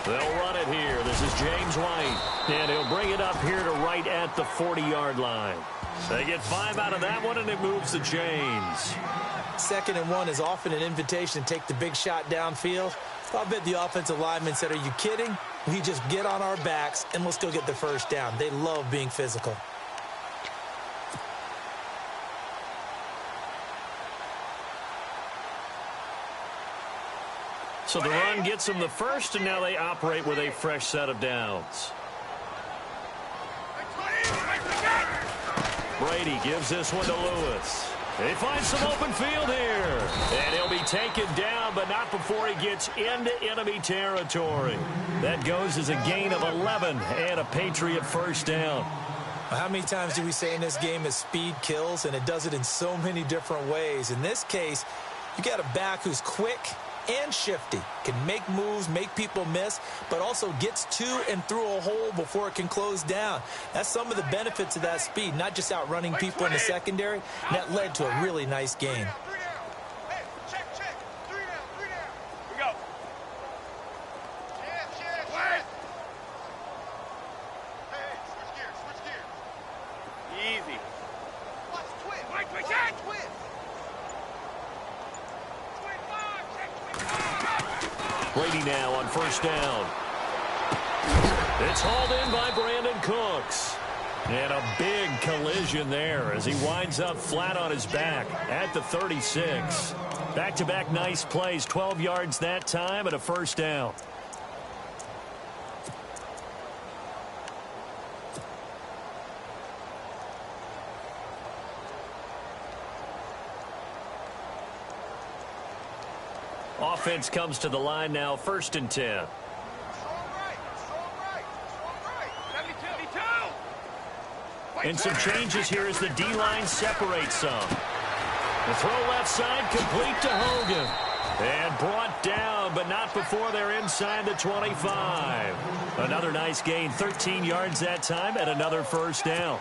They'll run it here. This is James White. And he'll bring it up here to right at the 40-yard line. They get 5 out of that one, and it moves the chains. 2nd and 1 is often an invitation to take the big shot downfield. I bet the offensive lineman said, are you kidding? We just get on our backs, and let's go get the first down. They love being physical. So the run gets them the first, and now they operate with a fresh set of downs. Brady gives this one to Lewis. They find some open field here. And he'll be taken down, but not before he gets into enemy territory. That goes as a gain of 11 and a Patriot first down. How many times do we say in this game is speed kills, and it does it in so many different ways. In this case, you got a back who's quick and shifty, can make moves, make people miss, but also gets to and through a hole before it can close down. That's some of the benefits of that speed, not just outrunning people in the secondary. And that led to a really nice game. Brady now on first down. It's hauled in by Brandon Cooks. And a big collision there as he winds up flat on his back at the 36. Back-to-back nice plays, 12 yards that time and a first down. Offense comes to the line now, 1st and 10. And some changes here as the D-line separates some. The throw left side complete to Hogan. And brought down, but not before they're inside the 25. Another nice gain, 13 yards that time and another first down.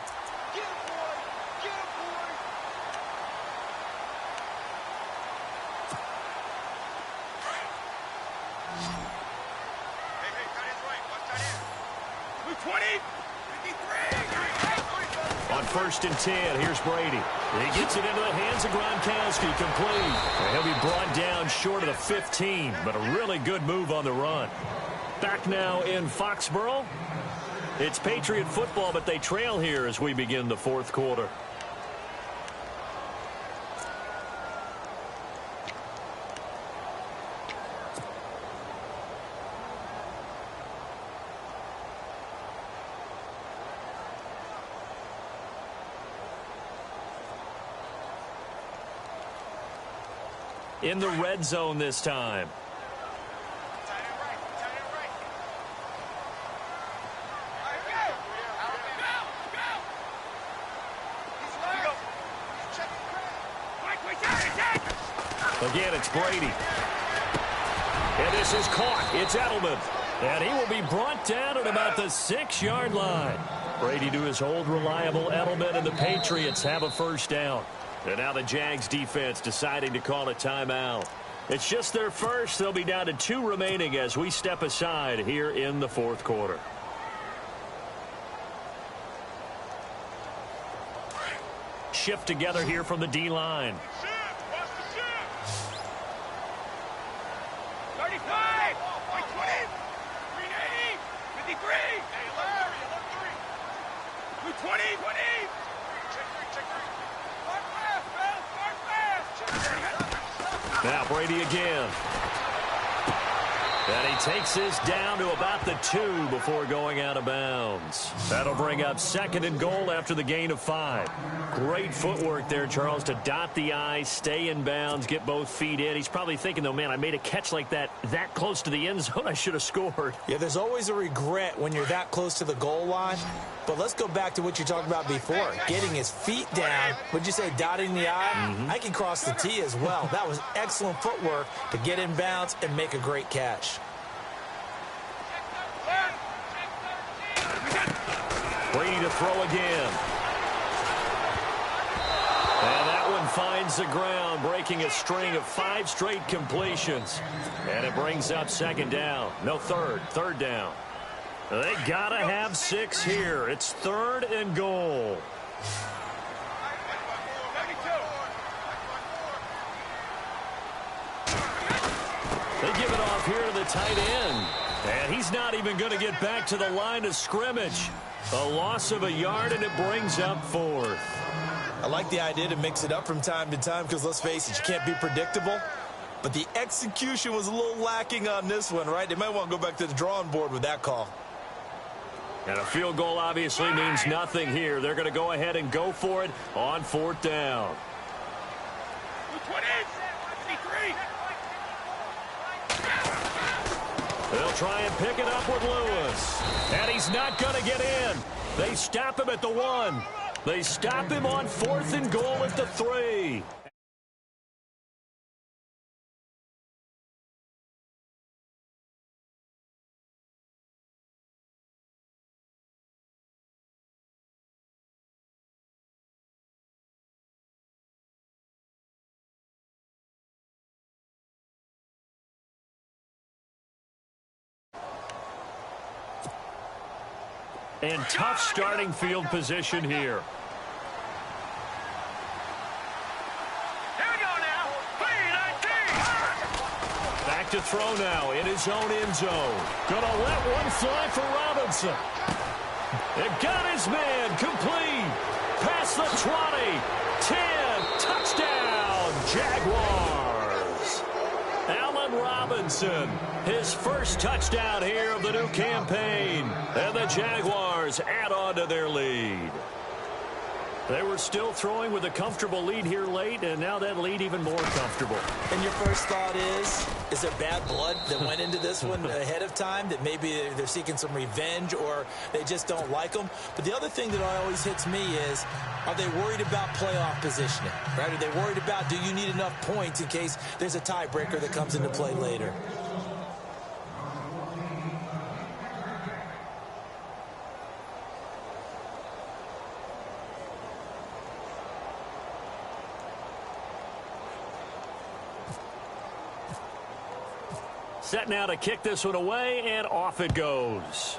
On 1st and 10, here's Brady. He gets it into the hands of Gronkowski, complete. And he'll be brought down short of the 15, but a really good move on the run. Back now in Foxborough. It's Patriot football, but they trail here as we begin the 4th quarter. In the red zone this time. Again, it's Brady. And this is caught. It's Edelman. And he will be brought down at about the 6-yard line. Brady to his old reliable Edelman, and the Patriots have a first down. And now the Jags defense deciding to call a timeout. It's just their first. They'll be down to 2 remaining as we step aside here in the 4th quarter. Shift together here from the D-line. 35, 20, 380, 53. Hey, Larry, 3. 20. Now Brady again. And he takes this down to about the 2 before going out of bounds. That'll bring up 2nd and goal after the gain of 5. Great footwork there, Charles, to dot the I, stay in bounds, get both feet in. He's probably thinking, though, man, I made a catch like that close to the end zone. I should have scored. Yeah, there's always a regret when you're that close to the goal line. But let's go back to what you talked about before. Getting his feet down. Would you say dotting the I? I can cross the T as well. That was excellent footwork to get in bounds and make a great catch. Brady to throw again. And that one finds the ground, breaking a string of 5 straight completions. And it brings up 2nd down. No, third down. They gotta have 6 here. It's 3rd and goal. They give it off here to the tight end. And he's not even going to get back to the line of scrimmage. A loss of a yard, and it brings up 4th. I like the idea to mix it up from time to time because, let's face it, you can't be predictable. But the execution was a little lacking on this one, right? They might want to go back to the drawing board with that call. And a field goal obviously means nothing here. They're going to go ahead and go for it on 4th down. 23. They'll try and pick it up with Lewis. And he's not going to get in. They stop him at the 1. They stop him on 4th and goal at the 3. And tough starting field position here. Here we go now. 3-19. Back to throw now in his own end zone. Gonna let one fly for Robinson. It got his man complete. Past the 20. 10. Touchdown, Jaguars. Allen Robinson, his first touchdown here of the new campaign. And the Jaguars add on to their lead. They were still throwing with a comfortable lead here late, and now that lead even more comfortable. And your first thought is there bad blood that went into this one ahead of time, that maybe they're seeking some revenge or they just don't like them? But the other thing that always hits me is, are they worried about playoff positioning? Right? Are they worried about, do you need enough points in case there's a tiebreaker that comes into play later? Set now to kick this one away, and off it goes.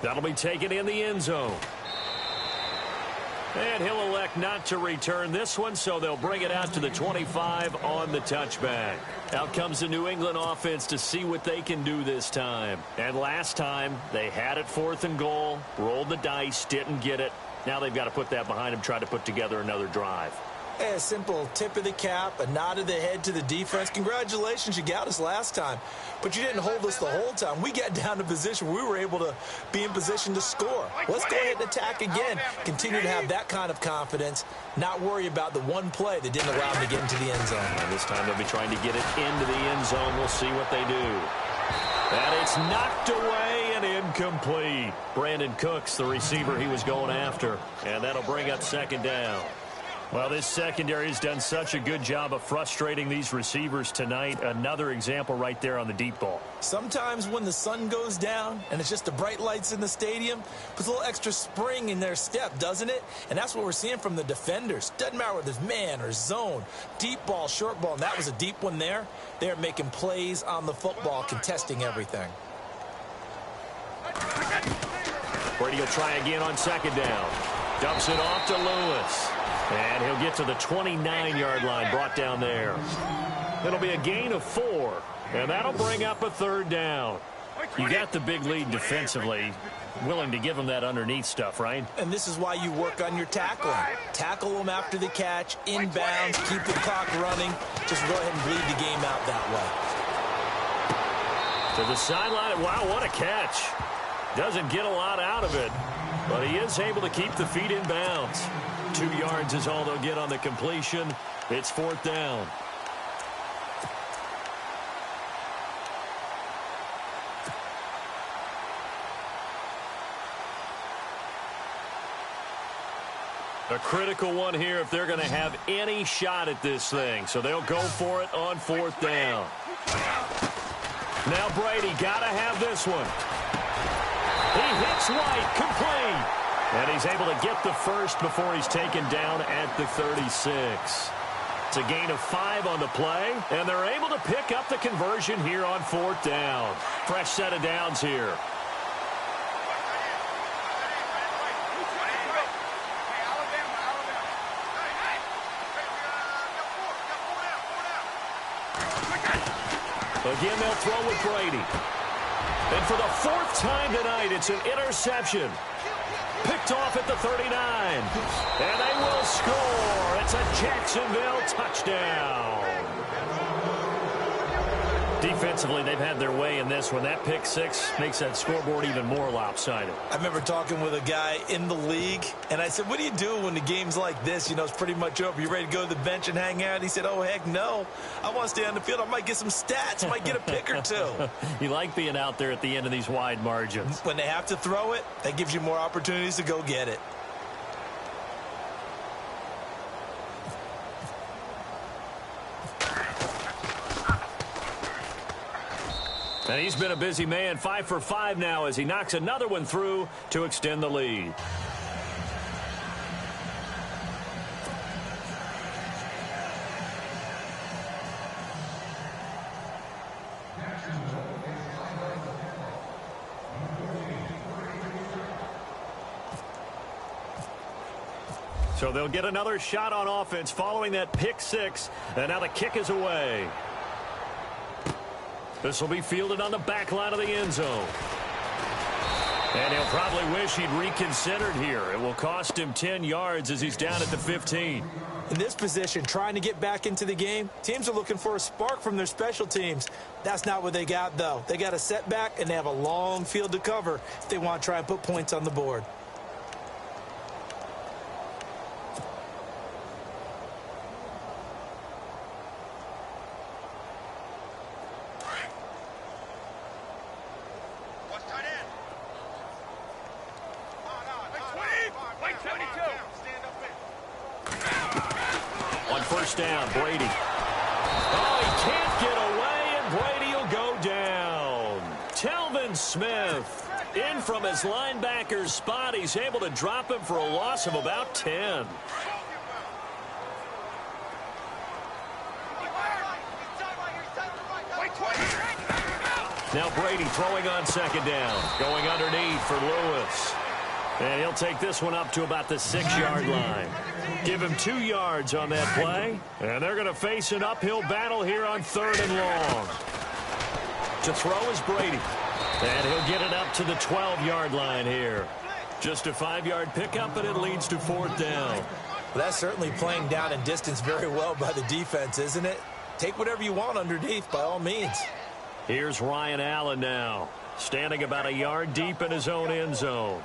That'll be taken in the end zone. And he'll elect not to return this one, so they'll bring it out to the 25 on the touchback. Out comes the New England offense to see what they can do this time. And last time, they had it 4th and goal, rolled the dice, didn't get it. Now they've got to put that behind them, try to put together another drive. A simple tip of the cap, a nod of the head to the defense. Congratulations, you got us last time. But you didn't hold us the whole time. We got down to position. We were able to be in position to score. Let's go ahead and attack again. Continue to have that kind of confidence. Not worry about the one play that didn't allow them to get into the end zone. And this time they'll be trying to get it into the end zone. We'll see what they do. And it's knocked away and incomplete. Brandon Cooks, the receiver he was going after. And that'll bring up 2nd down. Well, this secondary has done such a good job of frustrating these receivers tonight. Another example right there on the deep ball. Sometimes when the sun goes down and it's just the bright lights in the stadium, puts a little extra spring in their step, doesn't it? And that's what we're seeing from the defenders. Doesn't matter whether it's man or zone, deep ball, short ball, and that was a deep one there. They're making plays on the football, contesting everything. Brady will try again on 2nd down. Dumps it off to Lewis. And he'll get to the 29-yard line, brought down there. It'll be a gain of 4, and that'll bring up a 3rd down. You got the big lead defensively. willing to give him that underneath stuff, right? And this is why you work on your tackling. Tackle them after the catch, inbounds, keep the clock running. Just go ahead and bleed the game out that way. To the sideline. Wow, what a catch. Doesn't get a lot out of it, but he is able to keep the feet in bounds. 2 yards is all they'll get on the completion. It's 4th down. A critical one here if they're going to have any shot at this thing. So they'll go for it on 4th down. Now Brady got to have this one. He hits White, complete. And he's able to get the first before he's taken down at the 36. It's a gain of 5 on the play, and they're able to pick up the conversion here on 4th down. Fresh set of downs here. Again, they'll throw with Brady. And for the 4th time tonight, it's an interception. Picked off at the 39. And they will score. It's a Jacksonville touchdown. Defensively, they've had their way in this one. That pick 6 makes that scoreboard even more lopsided. I remember talking with a guy in the league, and I said, what do you do when the game's like this? You know, it's pretty much over. You ready to go to the bench and hang out? He said, oh, heck no. I want to stay on the field. I might get some stats. I might get a pick or 2. You like being out there at the end of these wide margins. When they have to throw it, that gives you more opportunities to go get it. And he's been a busy man, 5 for 5 now as he knocks another one through to extend the lead. So they'll get another shot on offense following that pick 6, and now the kick is away. This will be fielded on the back line of the end zone. And he'll probably wish he'd reconsidered here. It will cost him 10 yards as he's down at the 15. In this position, trying to get back into the game, teams are looking for a spark from their special teams. That's not what they got, though. They got a setback, and they have a long field to cover if they want to try and put points on the board. Down, Brady. Oh, he can't get away, and Brady will go down. Telvin Smith in from his linebacker's spot. He's able to drop him for a loss of about 10. Now Brady throwing on 2nd down. Going underneath for Lewis. And he'll take this one up to about the 6-yard line. Give him 2 yards on that play. And they're going to face an uphill battle here on 3rd and long. To throw is Brady. And he'll get it up to the 12-yard line here. Just a 5-yard pickup, and it leads to 4th down. Well, that's certainly playing down and distance very well by the defense, isn't it? Take whatever you want underneath, by all means. Here's Ryan Allen now, standing about a yard deep in his own end zone.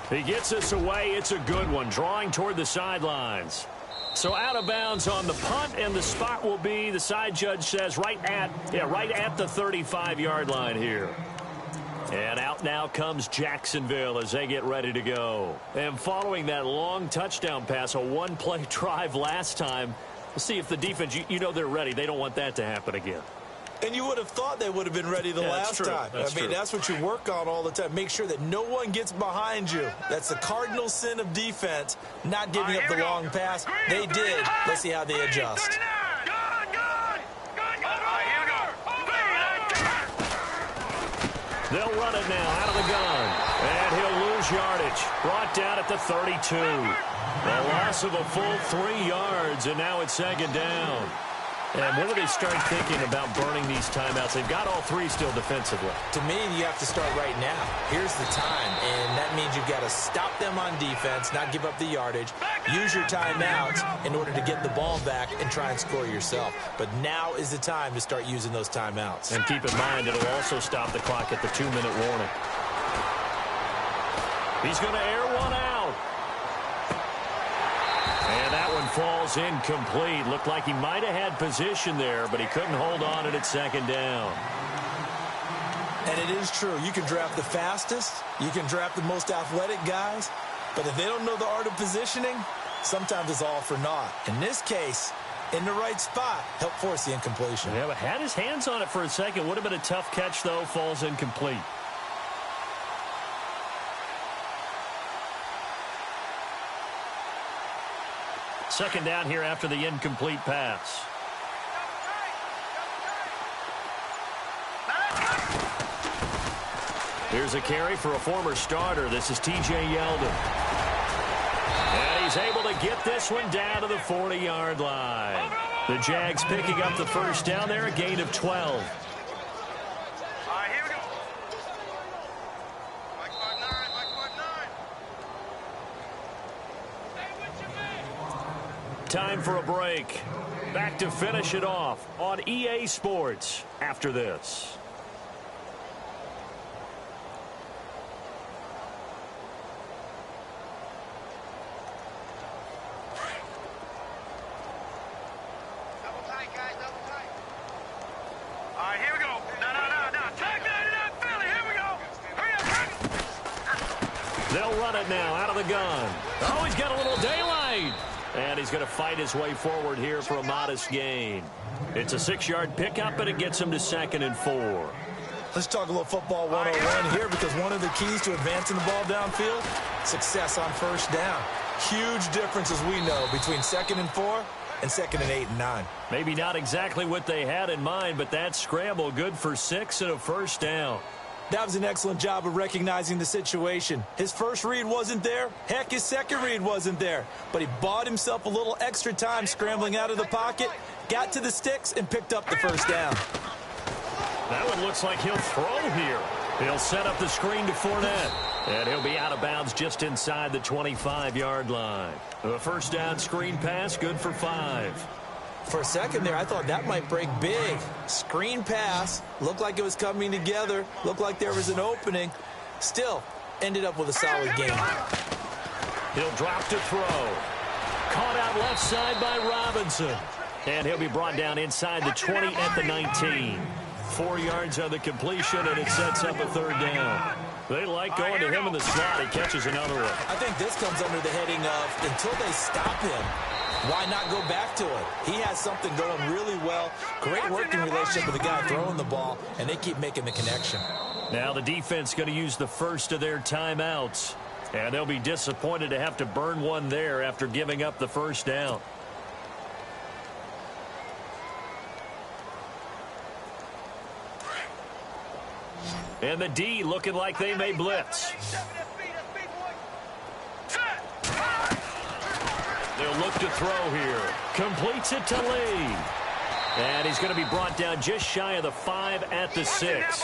He gets us away. It's a good one, drawing toward the sidelines. So out of bounds on the punt, and the spot will be, the side judge says, right at the 35-yard line here. And out now comes Jacksonville as they get ready to go. And following that long touchdown pass, a one-play drive last time, we'll see if the defense, you know they're ready. They don't want that to happen again. And you would have thought they would have been ready the last time. That's what you work on all the time. Make sure that no one gets behind you. That's the cardinal sin of defense, not giving up the long pass. They did. Let's see how they adjust. They'll run it now out of the gun. And he'll lose yardage. Brought down at the 32. A loss of a full 3 yards, and now it's 2nd down. And when do they start thinking about burning these timeouts? They've got all three still defensively. To me, you have to start right now. Here's the time, and that means you've got to stop them on defense, not give up the yardage, use your timeouts in order to get the ball back and try and score yourself. But now is the time to start using those timeouts. And keep in mind, it'll also stop the clock at the 2-minute warning. He's going to air one out. And that one falls incomplete. Looked like he might have had position there, but he couldn't hold on and it's second down. And it is true. You can draft the fastest. You can draft the most athletic guys. But if they don't know the art of positioning, sometimes it's all for naught. In this case, in the right spot, helped force the incompletion. Yeah, but had his hands on it for a second. Would have been a tough catch, though. Falls incomplete. Second down here after the incomplete pass. Here's a carry for a former starter. This is T.J. Yeldon. And he's able to get this one down to the 40-yard line. The Jags picking up the first down there, a gain of 12. All right, here we go. Mike 5'9", Mike 5'9". Time for a break. Back to finish it off on EA Sports after this. Double tight, guys, double tight. All right, here we go. No. Tag that it up, Philly. Here we go. Hurry up, hurry. They'll run it now out of the gun. Oh, he's got a little daylight. And he's going to fight his way forward here for a modest gain. It's a 6-yard pickup, and it gets him to 2nd and 4. Let's talk a little football 101 here, because one of the keys to advancing the ball downfield, success on first down. Huge difference, as we know, between 2nd and 4 and 2nd and 8 and 9. Maybe not exactly what they had in mind, but that scramble good for 6 and a first down. That was an excellent job of recognizing the situation. His first read wasn't there. Heck, his second read wasn't there. But he bought himself a little extra time scrambling out of the pocket, got to the sticks, and picked up the first down. That one looks like he'll throw here. He'll set up the screen to Fournette. And he'll be out of bounds just inside the 25-yard line. The first down screen pass, good for 5. For a second there, I thought that might break big. Screen pass, looked like it was coming together, looked like there was an opening. Still, ended up with a solid game. He'll drop to throw. Caught out left side by Robinson. And he'll be brought down inside the 20 at the 19. 4 yards on the completion, and it sets up a 3rd down. They like going to him in the slot. He catches another one. I think this comes under the heading of, until they stop him, why not go back to it? He has something going really well. Great working relationship with the guy throwing the ball, and they keep making the connection. Now the defense going to use the first of their timeouts. And they'll be disappointed to have to burn one there after giving up the first down. And the D looking like they may blitz. They'll look to throw here. Completes it to Lee. And he's going to be brought down just shy of the 5 at the 6.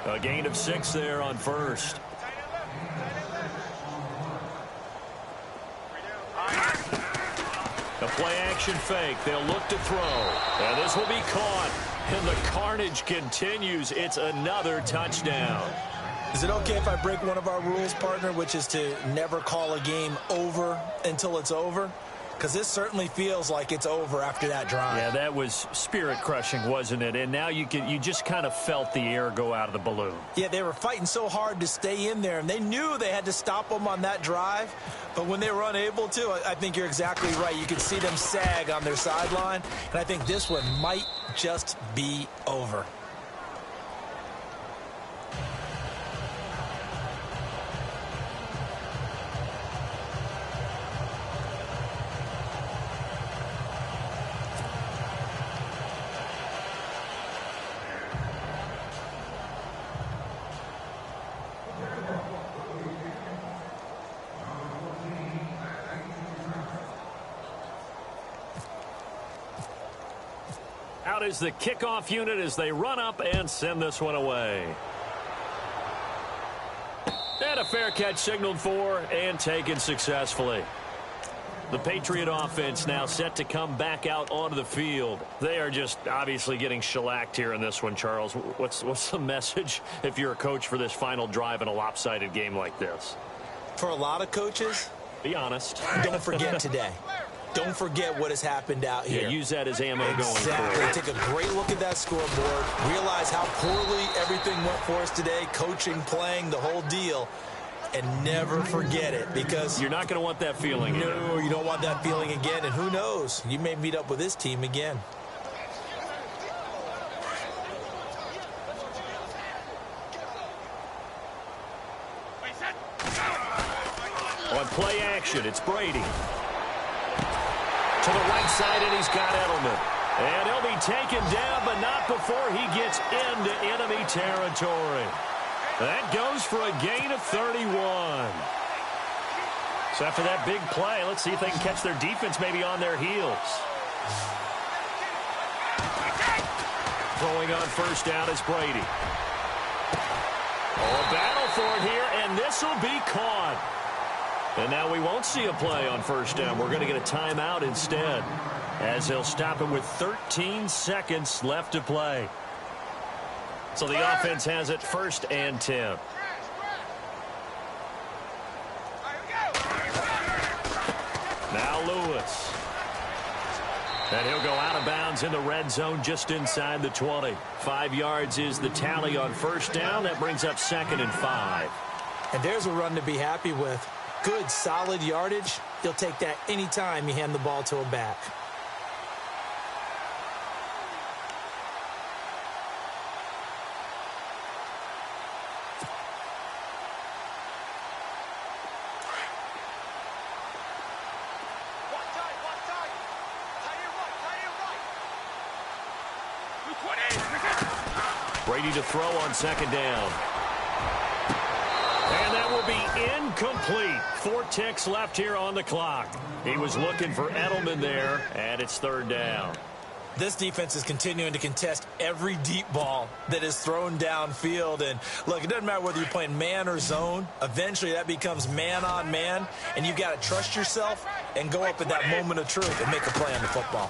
A gain of 6 there on first. A play-action fake. They'll look to throw. And this will be caught. And the carnage continues. It's another touchdown. Is it okay if I break one of our rules, partner, which is to never call a game over until it's over? Because this certainly feels like it's over after that drive. Yeah, that was spirit-crushing, wasn't it? And now you just kind of felt the air go out of the balloon. Yeah, they were fighting so hard to stay in there, and they knew they had to stop them on that drive. But when they were unable to, I think you're exactly right. You could see them sag on their sideline, and I think this one might just be over. Out is the kickoff unit as they run up and send this one away. And a fair catch signaled for and taken successfully. The Patriot offense now set to come back out onto the field. They are just obviously getting shellacked here in this one, Charles. What's the message if you're a coach for this final drive in a lopsided game like this? For a lot of coaches, be honest. Don't forget today. Don't forget what has happened out here. Yeah, use that as ammo going forward. Take a great look at that scoreboard. Realize how poorly everything went for us today. Coaching, playing, the whole deal. And never forget it, because you're not going to want that feeling again. No, you don't want that feeling again. And who knows? You may meet up with this team again. On play action, it's Brady. To the right side, and he's got Edelman. And he'll be taken down, but not before he gets into enemy territory. That goes for a gain of 31. So after that big play, let's see if they can catch their defense maybe on their heels. Throwing on first down is Brady. Oh, a battle for it here, and this will be caught. And now we won't see a play on first down. We're going to get a timeout instead, as he'll stop it with 13 seconds left to play. So the offense has it 1st and 10. Now Lewis. And he'll go out of bounds in the red zone just inside the 20. 5 yards is the tally on first down. That brings up 2nd and 5. And there's a run to be happy with. Good, solid yardage. You'll take that anytime you hand the ball to a back. Brady to throw on 2nd down. And that will be incomplete. 4 ticks left here on the clock. He was looking for Edelman there, and it's 3rd down. This defense is continuing to contest every deep ball that is thrown downfield. And, look, it doesn't matter whether you're playing man or zone. Eventually, that becomes man on man, and you've got to trust yourself and go up at that moment of truth and make a play on the football.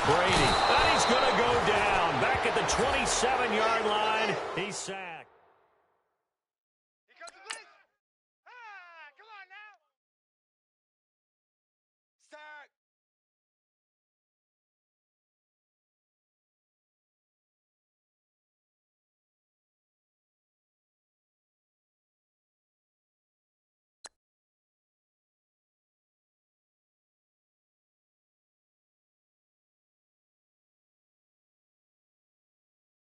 Brady, and he's going to go down. Back at the 27-yard line, he's sacked.